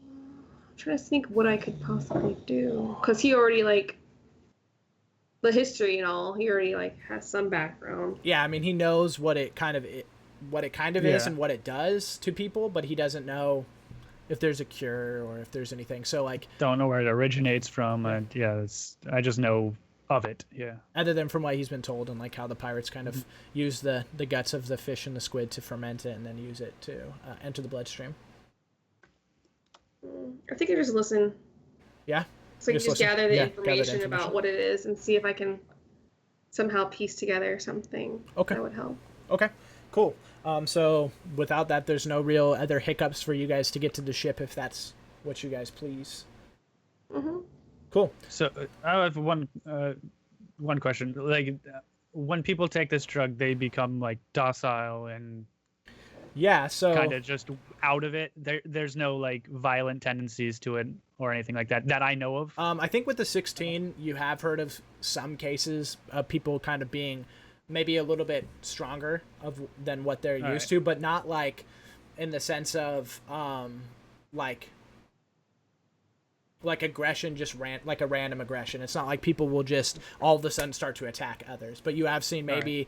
trying to think what I could possibly do, because he already like the history and all. He already like has some background. Yeah, I mean, he knows what it kind of is and what it does to people, but he doesn't know if there's a cure or if there's anything. So like, don't know where it originates from. And I just know of it. Yeah. Other than from what he's been told, and like how the pirates kind of use the guts of the fish and the squid to ferment it and then use it to enter the bloodstream. I think I just listen. Yeah. So I can just gather the information about what it is and see if I can somehow piece together something that would help. Okay, cool. So without that, there's no real other hiccups for you guys to get to the ship if that's what you guys please. Cool. So I have one question. Like, when people take this drug, they become like docile and so kind of just out of it. There's no like violent tendencies to it or anything like that I know of. I think with the 16, you have heard of some cases of people kind of being maybe a little bit stronger than what they're used to, but not like in the sense of like aggression, just like a random aggression. It's not like people will just all of a sudden start to attack others, but you have seen maybe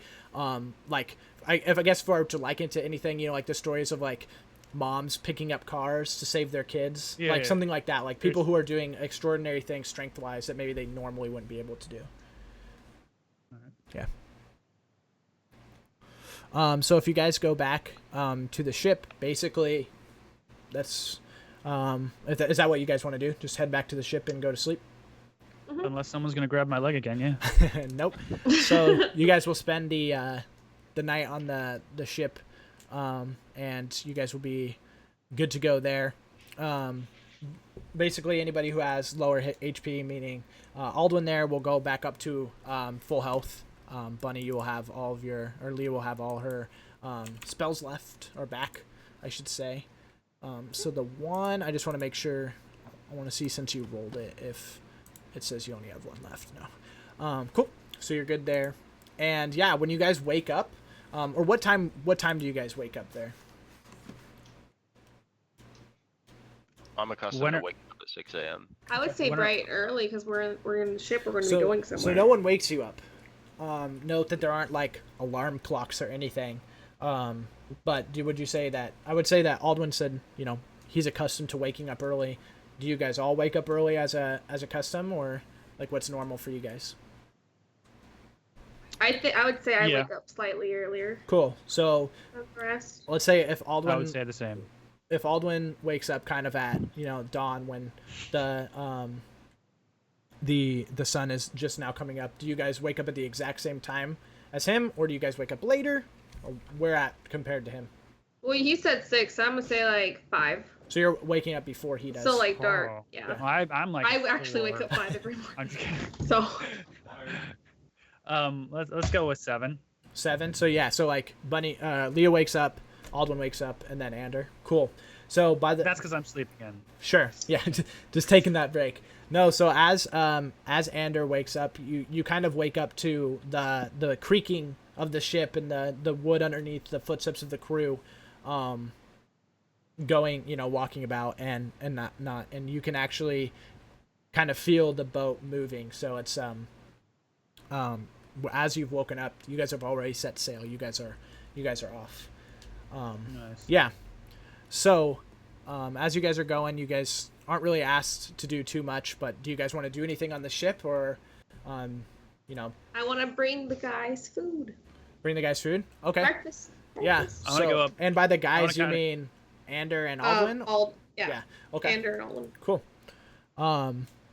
like I guess for to liken to anything, you know, like the stories of like moms picking up cars to save their kids, something like that, like people who are doing extraordinary things strength wise that maybe they normally wouldn't be able to do. So if you guys go back to the ship, basically that's is that what you guys want to do? Just head back to the ship and go to sleep? Unless someone's gonna grab my leg again, yeah. Nope. So you guys will spend the night on the ship, and you guys will be good to go there. Basically, anybody who has lower HP, meaning Aldwin there, will go back up to full health. Bunny, you will have all of your, or Leah will have all her spells left, or back, I should say. So the one, I just want to make sure, I want to see since you rolled it, if it says you only have one left. No. Cool. So you're good there. And yeah, when you guys wake up, or what time do you guys wake up there? I'm accustomed to waking up at 6 a.m. I would say bright early because we're in the ship. We're going to be going somewhere. So no one wakes you up. Note that there aren't like alarm clocks or anything. But would you say that? I would say that Aldwin said, you know, he's accustomed to waking up early. Do you guys all wake up early as a custom, or like what's normal for you guys? I would say I wake up slightly earlier. Cool. So let's say if Aldwin, I would say the same. if Aldwin wakes up kind of at dawn when the sun is just now coming up, do you guys wake up at the exact same time as him, or do you guys wake up later, or where at compared to him? Well, he said 6, so I'm gonna say like 5. So you're waking up before he does. So like dark, Oh. yeah. Well, I'm like. I actually 4. wake up 5 every I'm morning. just kidding. So Let's go with 7. 7. So yeah. So like Leah wakes up, Aldwin wakes up, and then Ander. Cool. So That's because I'm sleeping in. Sure. Yeah. Just taking that break. No. So as Ander wakes up, you kind of wake up to the creaking of the ship and the wood underneath the footsteps of the crew, going, walking about and not, and you can actually kind of feel the boat moving. So it's as you've woken up, you guys have already set sail. You guys are off. Nice. Yeah. So, as you guys are going, you guys aren't really asked to do too much, but do you guys want to do anything on the ship, or, I want to bring the guys food. bring the guys food? Okay. Breakfast. Yeah. I wanna So, go up- and by the guys, you kinda- mean Ander and Aldwin? Yeah. Okay. Ander and Aldwin. Cool.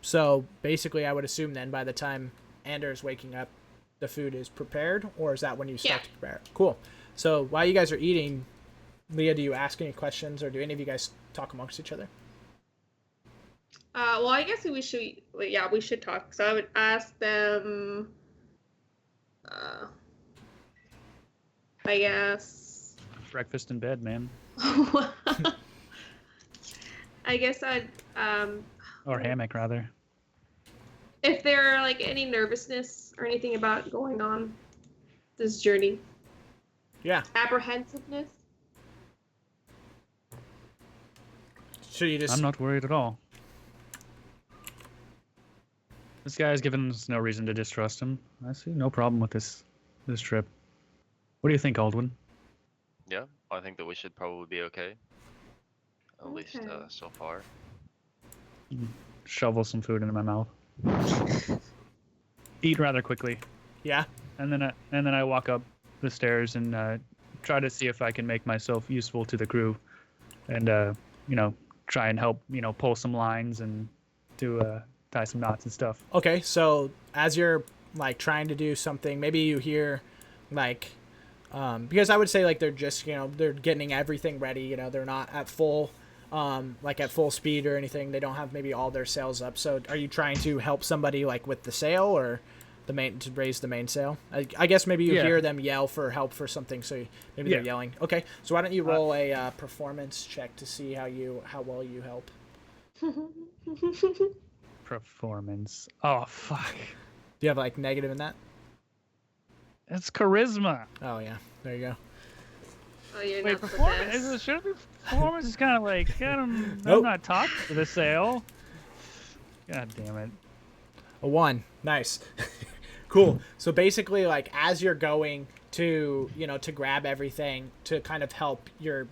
So basically, I would assume then by the time Ander is waking up, the food is prepared, or is that when you start to prepare it? Cool. So while you guys are eating, Leah, do you ask any questions, or do any of you guys talk amongst each other? Well, I guess we should talk. So I would ask them. I guess. Breakfast in bed, man. I guess I'd Or hammock, rather. if there are like any nervousness or anything about going on this journey, Yeah. apprehensiveness. So you just I'm not worried at all. This guy's given us no reason to distrust him. I see no problem with this trip. What do you think, Aldwin? Yeah, I think that we should probably be okay. At least Okay. so far. Shovel some food into my mouth. Eat rather quickly, yeah. and then I walk up the stairs and try to see if I can make myself useful to the crew, and try and help pull some lines and do tie some knots and stuff. Okay. So as you're like trying to do something, maybe you hear like because I would say like they're just they're getting everything ready. They're not at full at full speed or anything. They don't have maybe all their sails up. So are you trying to help somebody like with the sail, or to raise the mainsail? I guess maybe you Yeah. hear them yell for help for something, so maybe they're Yeah. yelling. Okay, so why don't you roll a performance check to see how well you help? Performance. Oh fuck! Do you have like negative in that? It's charisma. Oh yeah, there you go. Oh, you're Wait, not the performance? best. Should it be performance? Is kind of like I'm Nope. not taught for the sail. God damn it! A 1. Nice. Cool. So basically, like as you're going to to grab everything to kind of help you're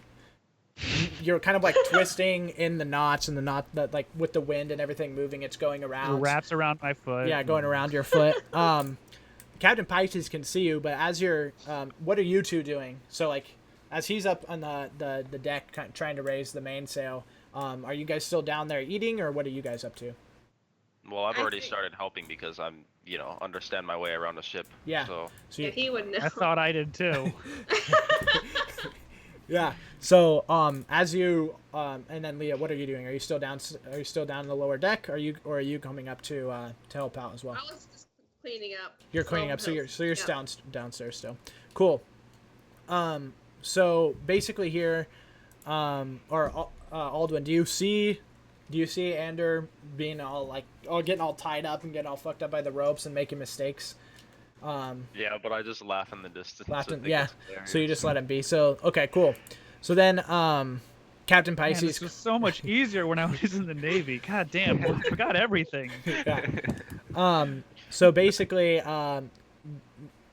kind of like twisting in the knots, and the knot that like with the wind and everything moving, it's going It around. wraps around my foot. Yeah, going around your foot. Captain Pisces can see you, but as you're, what are you two doing? So like, as he's up on the deck trying to raise the mainsail, are you guys still down there eating, or what are you guys up to? Well, I've I already think- started helping because I'm, understand my way around the ship. Yeah. So So Yeah, you, he would know. I thought I did too. yeah. So as you and then Leah, what are you doing? Are you still down? Are you still down in the lower deck? Are you coming up to help out as well? I was just cleaning up. You're cleaning up, so you're Yeah. downstairs still. Cool. So basically here, Aldwin, do you see Ander being getting all tied up and getting all fucked up by the ropes and making mistakes? yeah, but I just laugh in the distance. Laughing, and think yeah. it's So you hilarious. just let him be. So okay, cool. So then, Captain Man, Pisces. this was so much easier when I was in the Navy. God damn, I forgot everything. Yeah. So basically,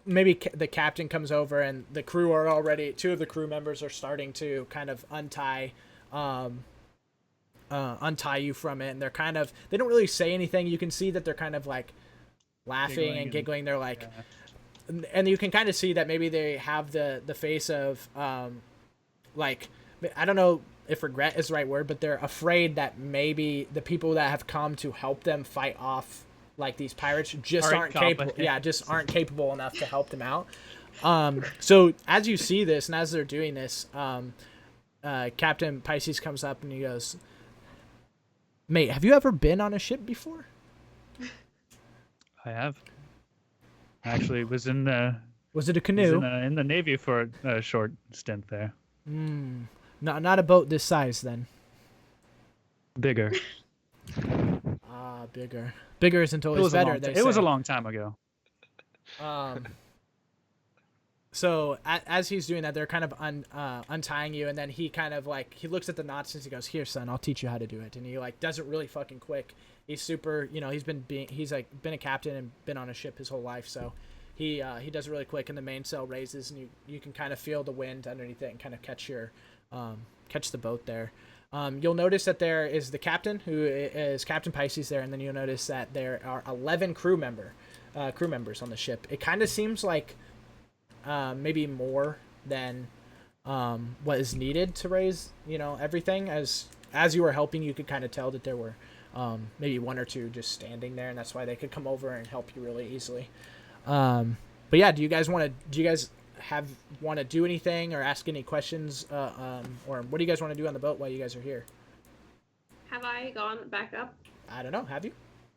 maybe the captain comes over, and the crew are already. 2 of the crew members are starting to kind of untie you from it, and they're kind of. They don't really say anything. You can see that they're kind of like laughing Giggling and and- giggling. They're like, Yeah. and you can kind of see that maybe they have the face of like I don't know if regret is the right word, but they're afraid that maybe the people that have come to help them fight off like these pirates just aren't capable. Yeah, just aren't capable enough to help them out. So as you see this and as they're doing this, Captain Pisces comes up and he goes, "Mate, have you ever been on a ship before?" I have. I actually was in the. Was it a canoe? In the Navy for a short stint there. Not a boat this size then. Bigger. Bigger. Bigger isn't always better. It was a long time ago. So as he's doing that, they're kind of untying you, and then he kind of like he looks at the knots and he goes, "Here, son, I'll teach you how to do it." And he like does it really fucking quick. He's super, he's been a captain and been on a ship his whole life, so he does it really quick, and the mainsail raises, and you can kind of feel the wind underneath it and kind of catch the boat there. You'll notice that there is the captain, who is Captain Pisces there, and then you'll notice that there are 11 crew members on the ship. It kind of seems like maybe more than what is needed to raise, everything. As you were helping, you could kind of tell that there were maybe one or two just standing there, and that's why they could come over and help you really easily. But yeah, do you guys want to do anything or ask any questions, or what do you guys want to do on the boat while you guys are here? Have I gone back up I don't know. Have you?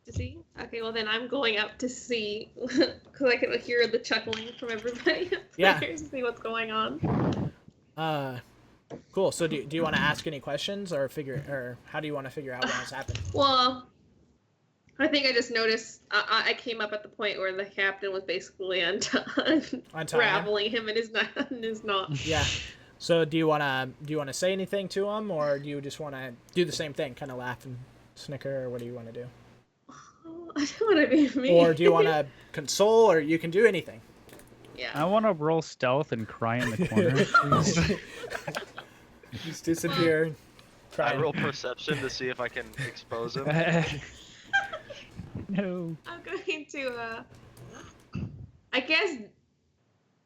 to see? Okay, well then I'm going up to see because I can hear the chuckling from everybody up Yeah. there to see what's going on. Cool. So do you want to ask any questions or how do you want to figure out what has happened? Well, I think I just noticed I came up at the point where the captain was basically unraveling him and is not. Yeah. So do you want to say anything to him, or do you just want to do the same thing, kind of laugh and snicker, or what do you want to do? Oh, I don't want to be mean. Or do you want to console, or you can do anything? Yeah. I want to roll stealth and cry in the corner. Just disappear. I roll perception to see if I can expose him. No. I'm going to, I guess,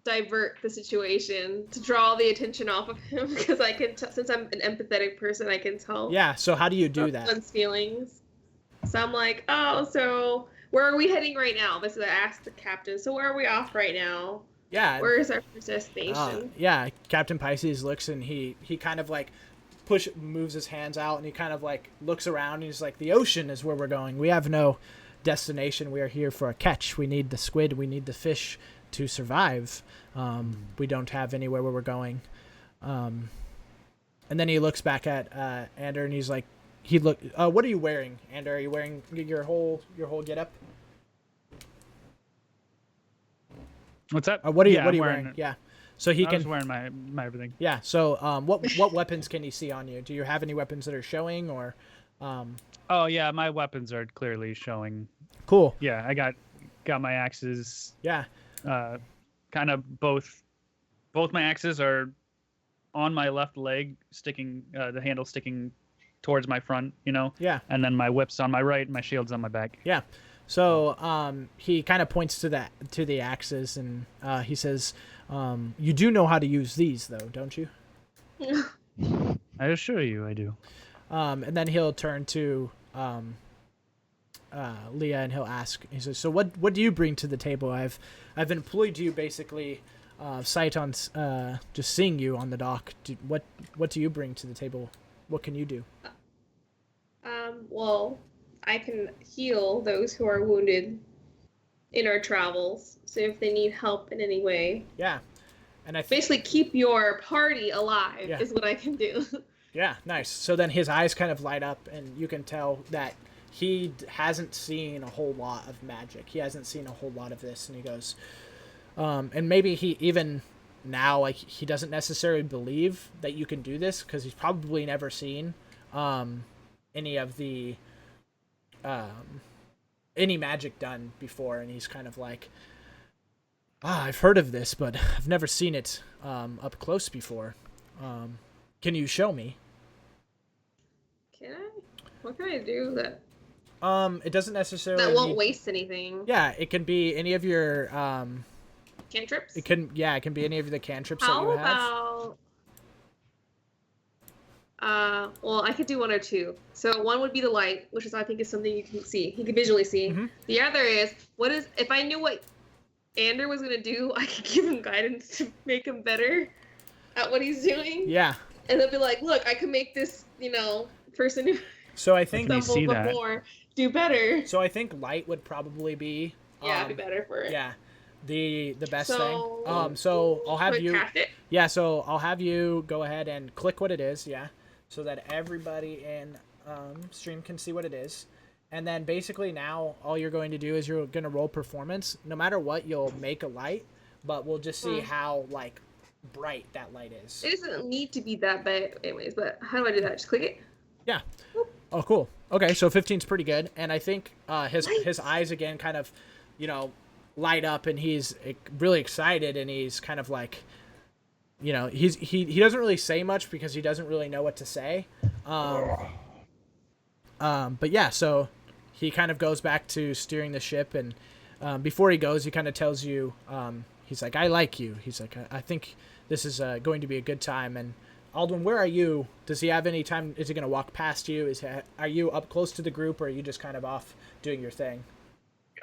divert the situation to draw the attention off of him because I can, since I'm an empathetic person, I can tell. Yeah. So how do you do that? Someone's feelings. So I'm like, oh, so where are we heading right now? This is I asked the captain. So where are we off right now? Yeah. Where is our destination? Yeah. Captain Pisces looks and he kind of like moves his hands out and he kind of like looks around and he's like, the ocean is where we're going. We have no destination. We are here for a catch. We need the squid. We need the fish to survive. We don't have anywhere where we're going. And then he looks back at Ander and he's like, what are you wearing, Ander? Are you wearing your whole getup? What's that? What are you wearing? Yeah. So he I was wearing my everything. Yeah. So what weapons can you see on you? Do you have any weapons that are showing or? Oh yeah, my weapons are clearly showing. Cool. Yeah, I got my axes. Yeah. Kind of both my axes are on my left leg, sticking the handle sticking towards my front, Yeah. And then my whip's on my right, and my shield's on my back. Yeah. So he kind of points to the axes and he says, "You do know how to use these, though, don't you?" I assure you, I do. And then he'll turn to Leah and he'll ask. He says, "So what do you bring to the table? I've employed you basically, sight on just seeing you on the dock. What do you bring to the table? What can you do?" Well, I can heal those who are wounded in our travels. So if they need help in any way. Yeah. And I basically keep your party alive is what I can do. Yeah, nice. So then his eyes kind of light up and you can tell that he hasn't seen a whole lot of magic. He hasn't seen a whole lot of this, and he goes, and maybe he even now, like, he doesn't necessarily believe that you can do this because he's probably never seen any of the any magic done before, and he's kind of like, I've heard of this, but I've never seen it up close before. Can you show me? Can I? What can I do that? It doesn't necessarily. That won't waste anything. Yeah, it can be any of your cantrips. It can be any of the cantrips that you have. How Well, I could do one or two. So one would be the light, which is I think is something you can see. You can visually see. Mm-hmm. The other is if I knew what Ander was gonna do, I could give him guidance to make him better at what he's doing. Yeah. And they'll be like, look, I can make this, person who So I think stumbled before do better. So I think light would probably be. Be better for it. Yeah. The best So, thing. So I'll have you. Craft it? Yeah. So I'll have you go ahead and click what it is. Yeah. So that everybody in stream can see what it is. And then basically now all you're going to do is you're going to roll performance. No matter what, you'll make a light, but we'll just see how like bright that light is. It doesn't need to be that bad anyways, but how do I do that? Just click it? Yeah. Oh, cool. Okay, so 15's pretty good. And I think his eyes again kind of, light up, and he's really excited, and he's kind of like, he doesn't really say much because he doesn't really know what to say. But yeah, so he kind of goes back to steering the ship, and before he goes, he kind of tells you, he's like, I like you. He's like, I think this is going to be a good time. And Aldwin, where are you? Does he have any time? Is he going to walk past you? Are you up close to the group, or are you just kind of off doing your thing?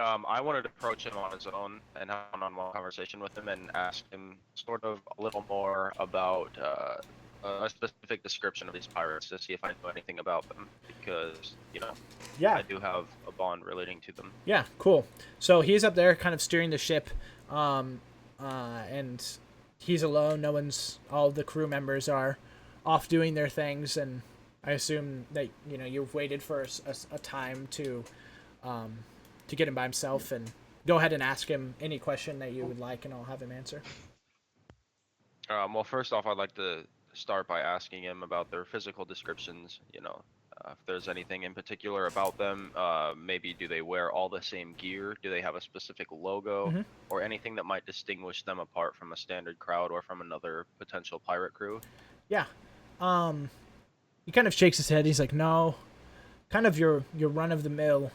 I wanted to approach him on his own and have a one-on-one conversation with him and ask him sort of a little more about a specific description of these pirates to see if I know anything about them, because, I do have a bond relating to them. Yeah, cool. So he's up there kind of steering the ship, and he's alone. All the crew members are off doing their things, and I assume that, you've waited for a time to get him by himself, and go ahead and ask him any question that you would like, and I'll have him answer. Well, first off, I'd like to start by asking him about their physical descriptions, if there's anything in particular about them. Maybe do they wear all the same gear? Do they have a specific logo? Or anything that might distinguish them apart from a standard crowd or from another potential pirate crew? Yeah. He kind of shakes his head. He's like, no, kind of your run-of-the-mill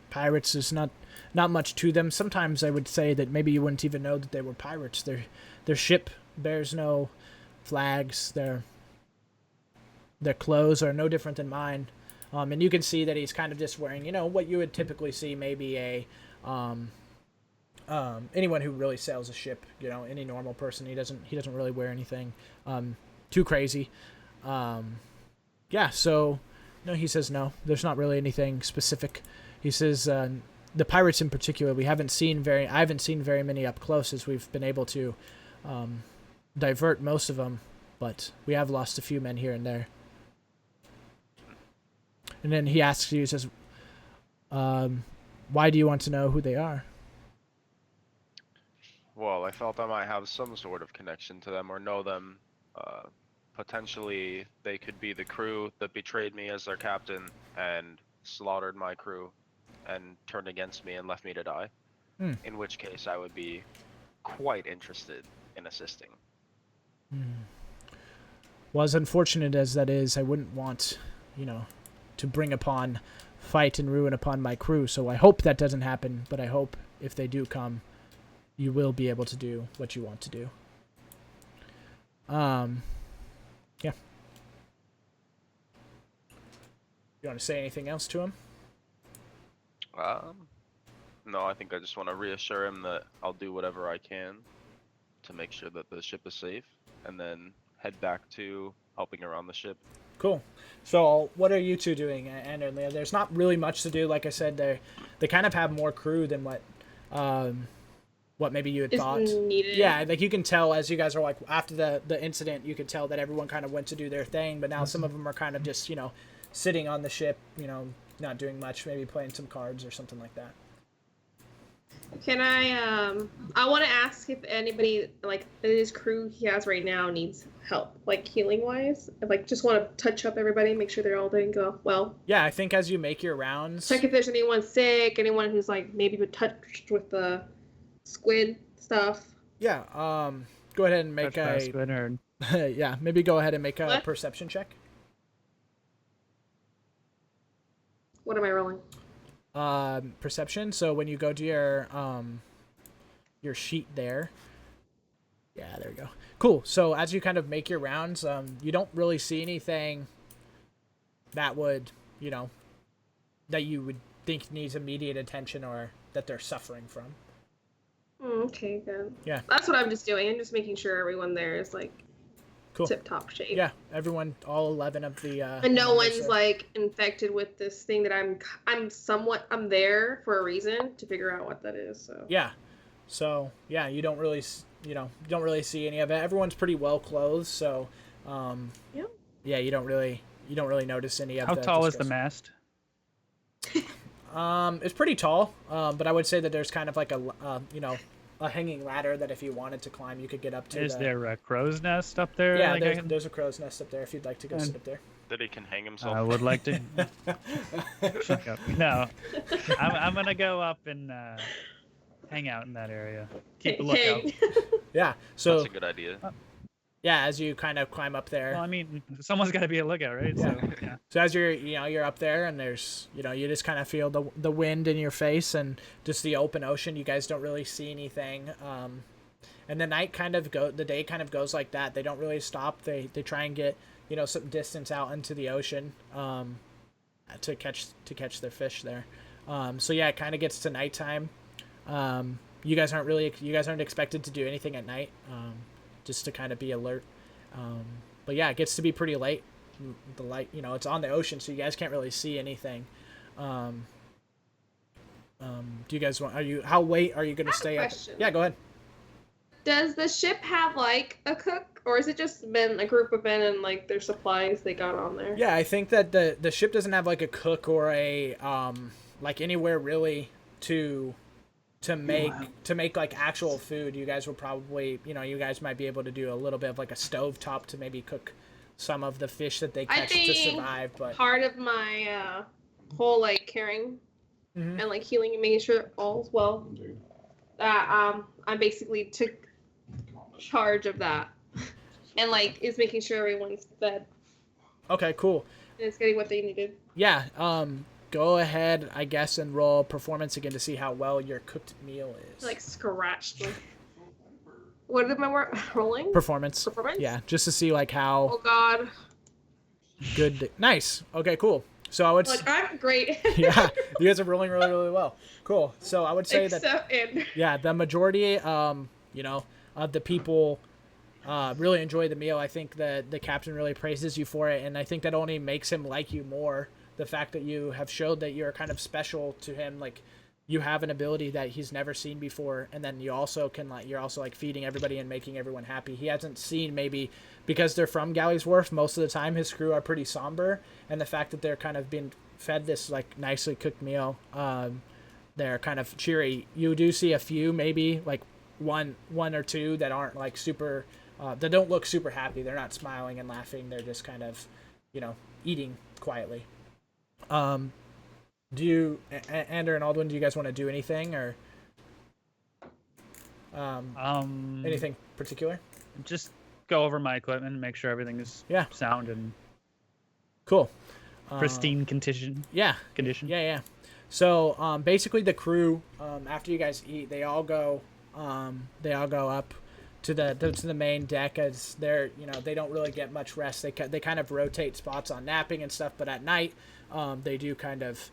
pirates. Is not much to them. Sometimes I would say that maybe you wouldn't even know that they were pirates. Their ship bears no flags. Their clothes are no different than mine. And you can see that he's kind of just wearing, what you would typically see maybe anyone who really sails a ship, any normal person. He doesn't really wear anything too crazy. Yeah, so no, he says no. There's not really anything specific. He says the pirates in particular, I haven't seen very many up close, as we've been able to divert most of them, but we have lost a few men here and there. And then he asks you, he says, why do you want to know who they are? Well, I felt I might have some sort of connection to them or know them. Potentially, they could be the crew that betrayed me as their captain and slaughtered my crew and turned against me and left me to die. In which case, I would be quite interested in assisting. Well, as unfortunate as that is, I wouldn't want, to bring upon fight and ruin upon my crew. So I hope that doesn't happen, but I hope if they do come, you will be able to do what you want to do. Yeah. You want to say anything else to him? No, I think I just want to reassure him that I'll do whatever I can to make sure that the ship is safe, and then head back to helping around the ship. Cool. So what are you two doing, Ander and Leah? There's not really much to do. Like I said, they kind of have more crew than what maybe you had thought. Needed. Yeah, like you can tell as you guys are like, after the incident, you could tell that everyone kind of went to do their thing, but now some of them are kind of just, sitting on the ship, not doing much, maybe playing some cards or something like that. Can I want to ask if anybody, like, his crew he has right now needs help, like, healing-wise? I, just want to touch up everybody, make sure they're all doing well. Yeah, I think as you make your rounds... Check if there's anyone sick, anyone who's, maybe been touched with the squid stuff. Yeah, go ahead and make yeah, maybe go ahead and make a perception check. What am I rolling? Perception. So when you go to your sheet there, Yeah, there we go. Cool. So as you kind of make your rounds, you don't really see anything that would, you know, that you would think needs immediate attention or that they're suffering from. Okay, good. Yeah. That's what I'm just doing. I'm just making sure everyone there is like Cool. tip-top shape. Yeah, everyone, all 11 of the. And no members one's are- like infected with this thing that I'm there for a reason to figure out what that is. So. Yeah. So yeah, you don't really see any of it. Everyone's pretty well clothed, so. Yeah. Yeah, you don't really notice any of. How the tall is the disgust. mast? It's pretty tall, but I would say that there's kind of like a hanging ladder that if you wanted to climb, you could get up to. Is there a crow's nest up there? Yeah, like there's a crow's nest up there if you'd like to go sit up there. That he can hang himself. I would like to. Shut up. No, I'm gonna go up and hang out in that area. Keep a lookout. Yeah, so That's a good idea. yeah, as you kind of climb up there. Well, I mean, someone's got to be a lookout, right? Yeah. So, yeah. So as you're up there and there's, you just kind of feel the wind in your face and just the open ocean. You guys don't really see anything. And the day kind of goes like that. They don't really stop. They try and get, some distance out into the ocean, to catch their fish there. So yeah, it kind of gets to nighttime. You guys aren't expected to do anything at night. Just to kind of be alert. But yeah, it gets to be pretty late. The light, it's on the ocean, so you guys can't really see anything. Do you guys how late are you going to stay up? Question. Yeah, go ahead. Does the ship have like a cook, or is it just been a group of men and like their supplies they got on there? Yeah, I think that the ship doesn't have like a cook or a like anywhere really to make like actual food. You guys will probably, you guys might be able to do a little bit of like a stove top to maybe cook some of the fish that they catch to survive. But part of my whole like caring and like healing and making sure all's well, I basically took charge of that and like is making sure everyone's fed. Okay, cool. And it's getting what they needed. Yeah. Go ahead, I guess, and roll performance again to see how well your cooked meal is. Like scratched. What am I rolling? Performance. Performance? Yeah, just to see like how. Oh God. Good. Nice. Okay, cool. So I would. Like I'm great. Yeah, you guys are rolling really, really well. Cool. So I would say that. The majority, of the people, really enjoy the meal. I think that the captain really praises you for it, and I think that only makes him like you more. The fact that you have showed that you're kind of special to him, like you have an ability that he's never seen before, and then you also can you're also feeding everybody and making everyone happy. He hasn't seen, maybe because they're from Galley's Wharf, most of the time his crew are pretty somber, and the fact that they're kind of being fed this nicely cooked meal, they're kind of cheery. You do see a few, maybe one or two that aren't super, that don't look super happy. They're not smiling and laughing. They're just kind of, eating quietly. Do you, Ander and Aldwin, do you guys want to do anything or anything particular? Just go over my equipment and make sure everything is sound and cool, pristine condition. Yeah. Condition. Yeah. So basically the crew, after you guys eat, they all go up to the main deck, as they're they don't really get much rest. They kind of rotate spots on napping and stuff, but at night they do kind of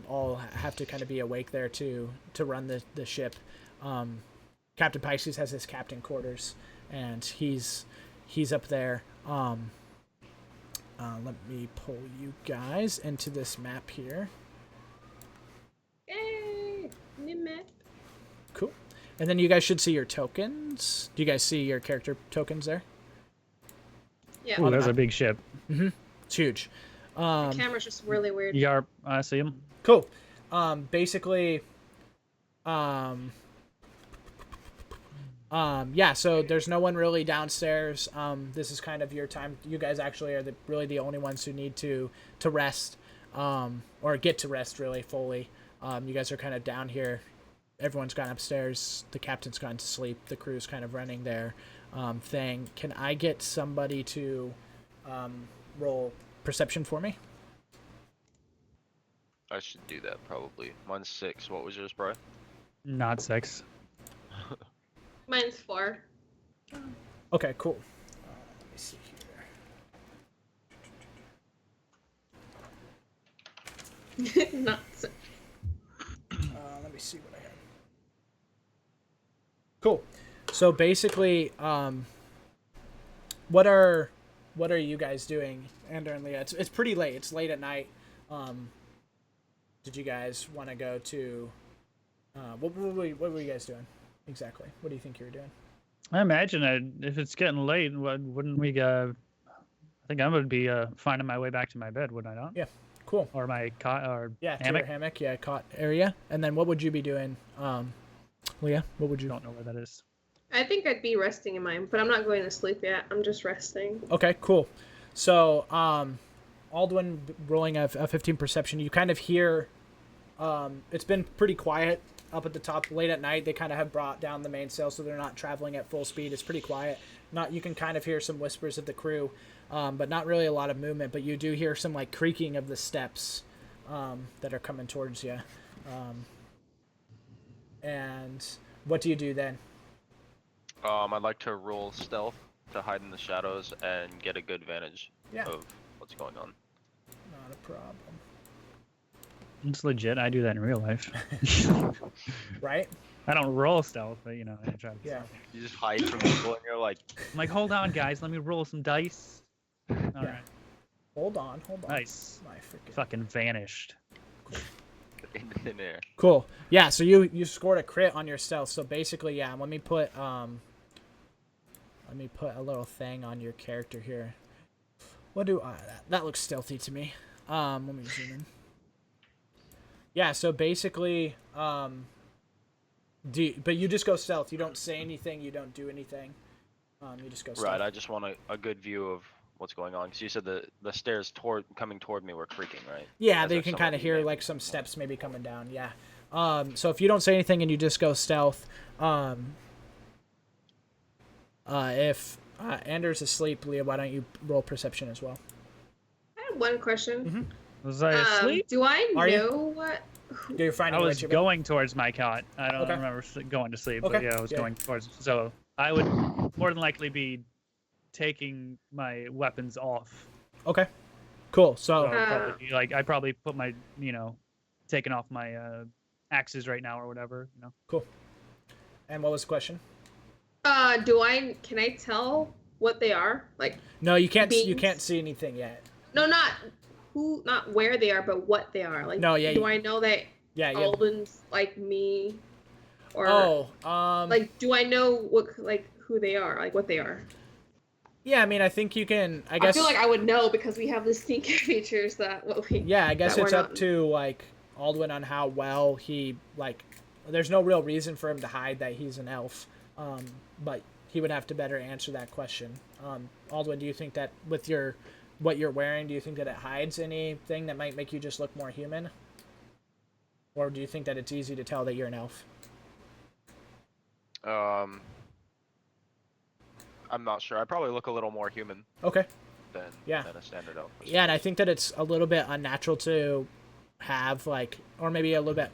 all have to kind of be awake there to run the ship. Captain Pisces has his captain quarters, and he's up there. Let me pull you guys into this map here. Yay! New map. Cool. And then you guys should see your tokens. Do you guys see your character tokens there? Yeah. Ooh, there's a big ship. Mm-hmm. It's huge. The camera's just really weird. Yarp, I see him. Cool. Basically, so there's no one really downstairs. This is kind of your time. You guys actually are really the only ones who need to rest, or get to rest really fully. You guys are kind of down here. Everyone's gone upstairs. The captain's gone to sleep. The crew's kind of running their thing. Can I get somebody to roll perception for me? I should do that probably. Mine's 6. What was yours, Bri? Not 6. Mine's 4. Okay, cool. Let me see here. Not so. Let me see what I have. Cool. So basically, what are you guys doing, Andrew and Leah? It's pretty late. It's late at night. Did you guys want to go to? What were you guys doing exactly? What do you think you were doing? I imagine if it's getting late, wouldn't we go? I think I would be finding my way back to my bed, would I not? Yeah. Cool. Or my cot or Yeah, to hammock. your hammock. Yeah, cot area. And then what would you be doing, Leah? What would you? Don't know where that is. I think I'd be resting in mine, but I'm not going to sleep yet. I'm just resting. Okay, cool. So, Aldwin rolling a 15 perception. You kind of hear. It's been pretty quiet up at the top late at night. They kind of have brought down the mainsail, so they're not traveling at full speed. It's pretty quiet. You can kind of hear some whispers of the crew, but not really a lot of movement. But you do hear some like creaking of the steps that are coming towards you. And what do you do then? I'd like to roll stealth to hide in the shadows and get a good vantage of what's going on. Not a problem. It's legit. I do that in real life. Right? I don't roll stealth, but I try to. Yeah. You just hide from people and you're like, I'm like, hold on, guys. Let me roll some dice. All right. Hold on. Nice. My freaking. Fucking vanished. in thin air. Cool. Yeah. So you scored a crit on your stealth. So basically, yeah. Let me put a little thing on your character here. What do I? That looks stealthy to me. Let me zoom in. Yeah. So basically, but you just go stealth. You don't say anything. You don't do anything. You just go stealth. Right. I just want a good view of what's going on, because you said the stairs coming toward me were creaking, right? Yeah, As they if can someone kind of hear maybe- like some steps maybe coming down. Yeah. So if you don't say anything and you just go stealth, if Anders asleep, Leah, why don't you roll perception as well? I have one question. Mm-hmm. Was I asleep? Do I Are you? know what? Do you find I your way was to your bed? going towards my cot. I don't Okay. remember going to sleep, Okay, but yeah, I was yeah. going towards. So I would more than likely be taking my weapons off. Okay. Cool. So So I'd probably be like, I probably put my, taking off my axes right now or whatever. cool. And what was the question? Can I tell what they are? Like, No, you can't. You Beans. can't see anything yet. no, not where they are, but what they are. Like, No, yeah, do I know that Yeah. Yeah. Alden's like me? Or Oh. like, do I know who they are? Like, what they are? Yeah. I mean, I think you can. I guess. I feel like I would know because we have the sneaky features that what we. Yeah, I guess that it's we're up not- to like Aldwin on how well he like. There's no real reason for him to hide that he's an elf, but he would have to better answer that question. Aldwin, do you think that with what you're wearing, do you think that it hides anything that might make you just look more human, or do you think that it's easy to tell that you're an elf? I'm not sure. I probably look a little more human Okay. than Yeah. than a standard elf. Yeah, and I think that it's a little bit unnatural to have like, or maybe a little bit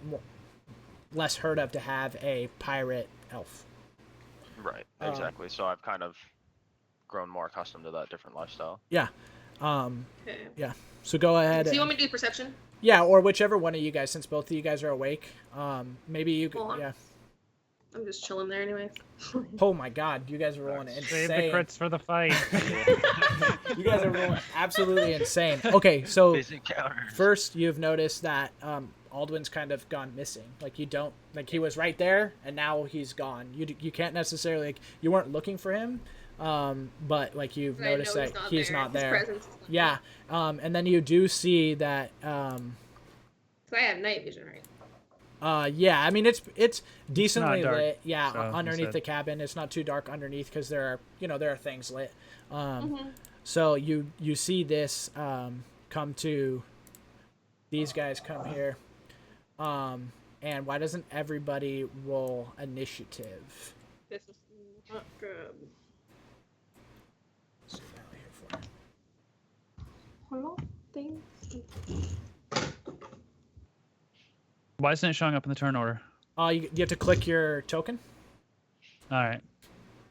less heard of to have a pirate elf. Right. Exactly. So I've kind of grown more accustomed to that different lifestyle. Yeah. Okay. Yeah. So go ahead. So you and- want me to do perception? Yeah, or whichever one of you guys, since both of you guys are awake. Maybe you could. Hold on. Yeah. I'm just chilling there anyway. Oh my God, you guys are rolling Save the insane. crits for the fight. You guys are rolling absolutely insane. Okay, so Base encounters. first you've noticed that Aldwin's kind of gone missing. Like you don't like he was right there and now he's gone. You can't necessarily like you weren't looking for him, but like you've But I noticed know that he's not His there. presence is not Yeah, and then you do see that. there. So I have night vision, right? Yeah, I mean it's decently dark, lit. Yeah, so underneath instead- the cabin, it's not too dark underneath because there are things lit. Mm-hmm. So you see this come to these guys come here, and why doesn't everybody roll initiative? This is not good. Zoom out here for it. Hello, things. Why isn't it showing up in the turn order? You have to click your token. All right.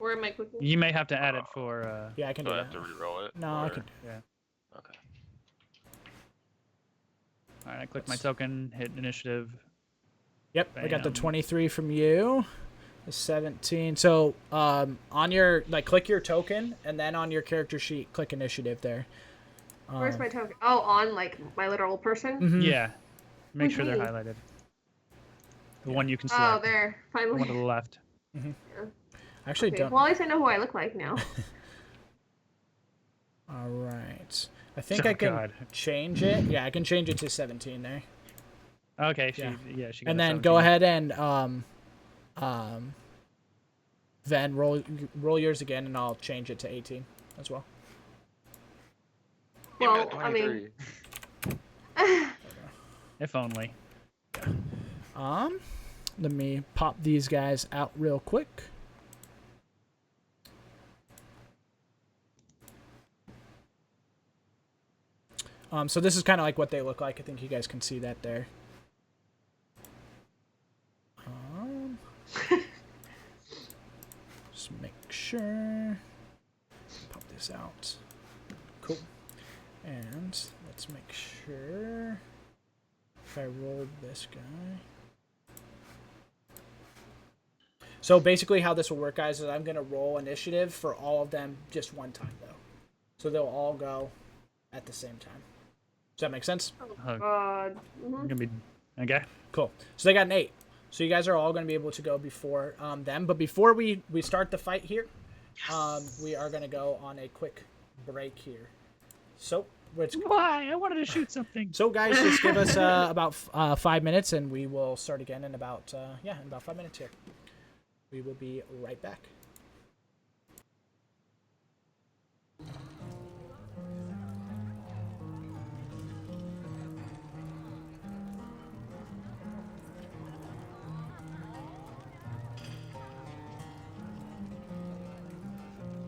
Or am I clicking? You may have to add it for. Yeah, I can Do do I that. have to re-roll it? No, I or- can. Yeah. Okay. All right, I click my token, hit initiative. Yep, I got the Bam. 23 from you. The 17. So on your click your token, and then on your character sheet, click initiative there. Where's my token? Oh, on like my literal person. Mhm. Yeah. Make Who's sure they're me? highlighted. The one you can Oh, select. there. The one to Finally. the left. I actually Okay. don't. Well, at least I know who I look like now. All right. I think Oh, I can God. change it. Yeah, I can change it to 17 there. Okay, Yeah. she got And a then 17. go ahead and then roll yours again, and I'll change it to 18 as well. Give me a Well, I mean, 23. If only. Let me pop these guys out real quick. So this is kind of like what they look like. I think you guys can see that there. Just make sure. Pop this out. Cool. And let's make sure if I rolled this guy. So basically how this will work, guys, is I'm going to roll initiative for all of them just one time, though. So they'll all go at the same time. Does that make sense? Oh, God. gonna be okay. Cool. So they got an 8. So you guys are all going to be able to go before them. But before we start the fight here, we are going to go on a quick break here. So Why? I wanted to shoot something. So guys, just give us about 5 minutes, and we will start again in about in about 5 minutes here. We will be right back.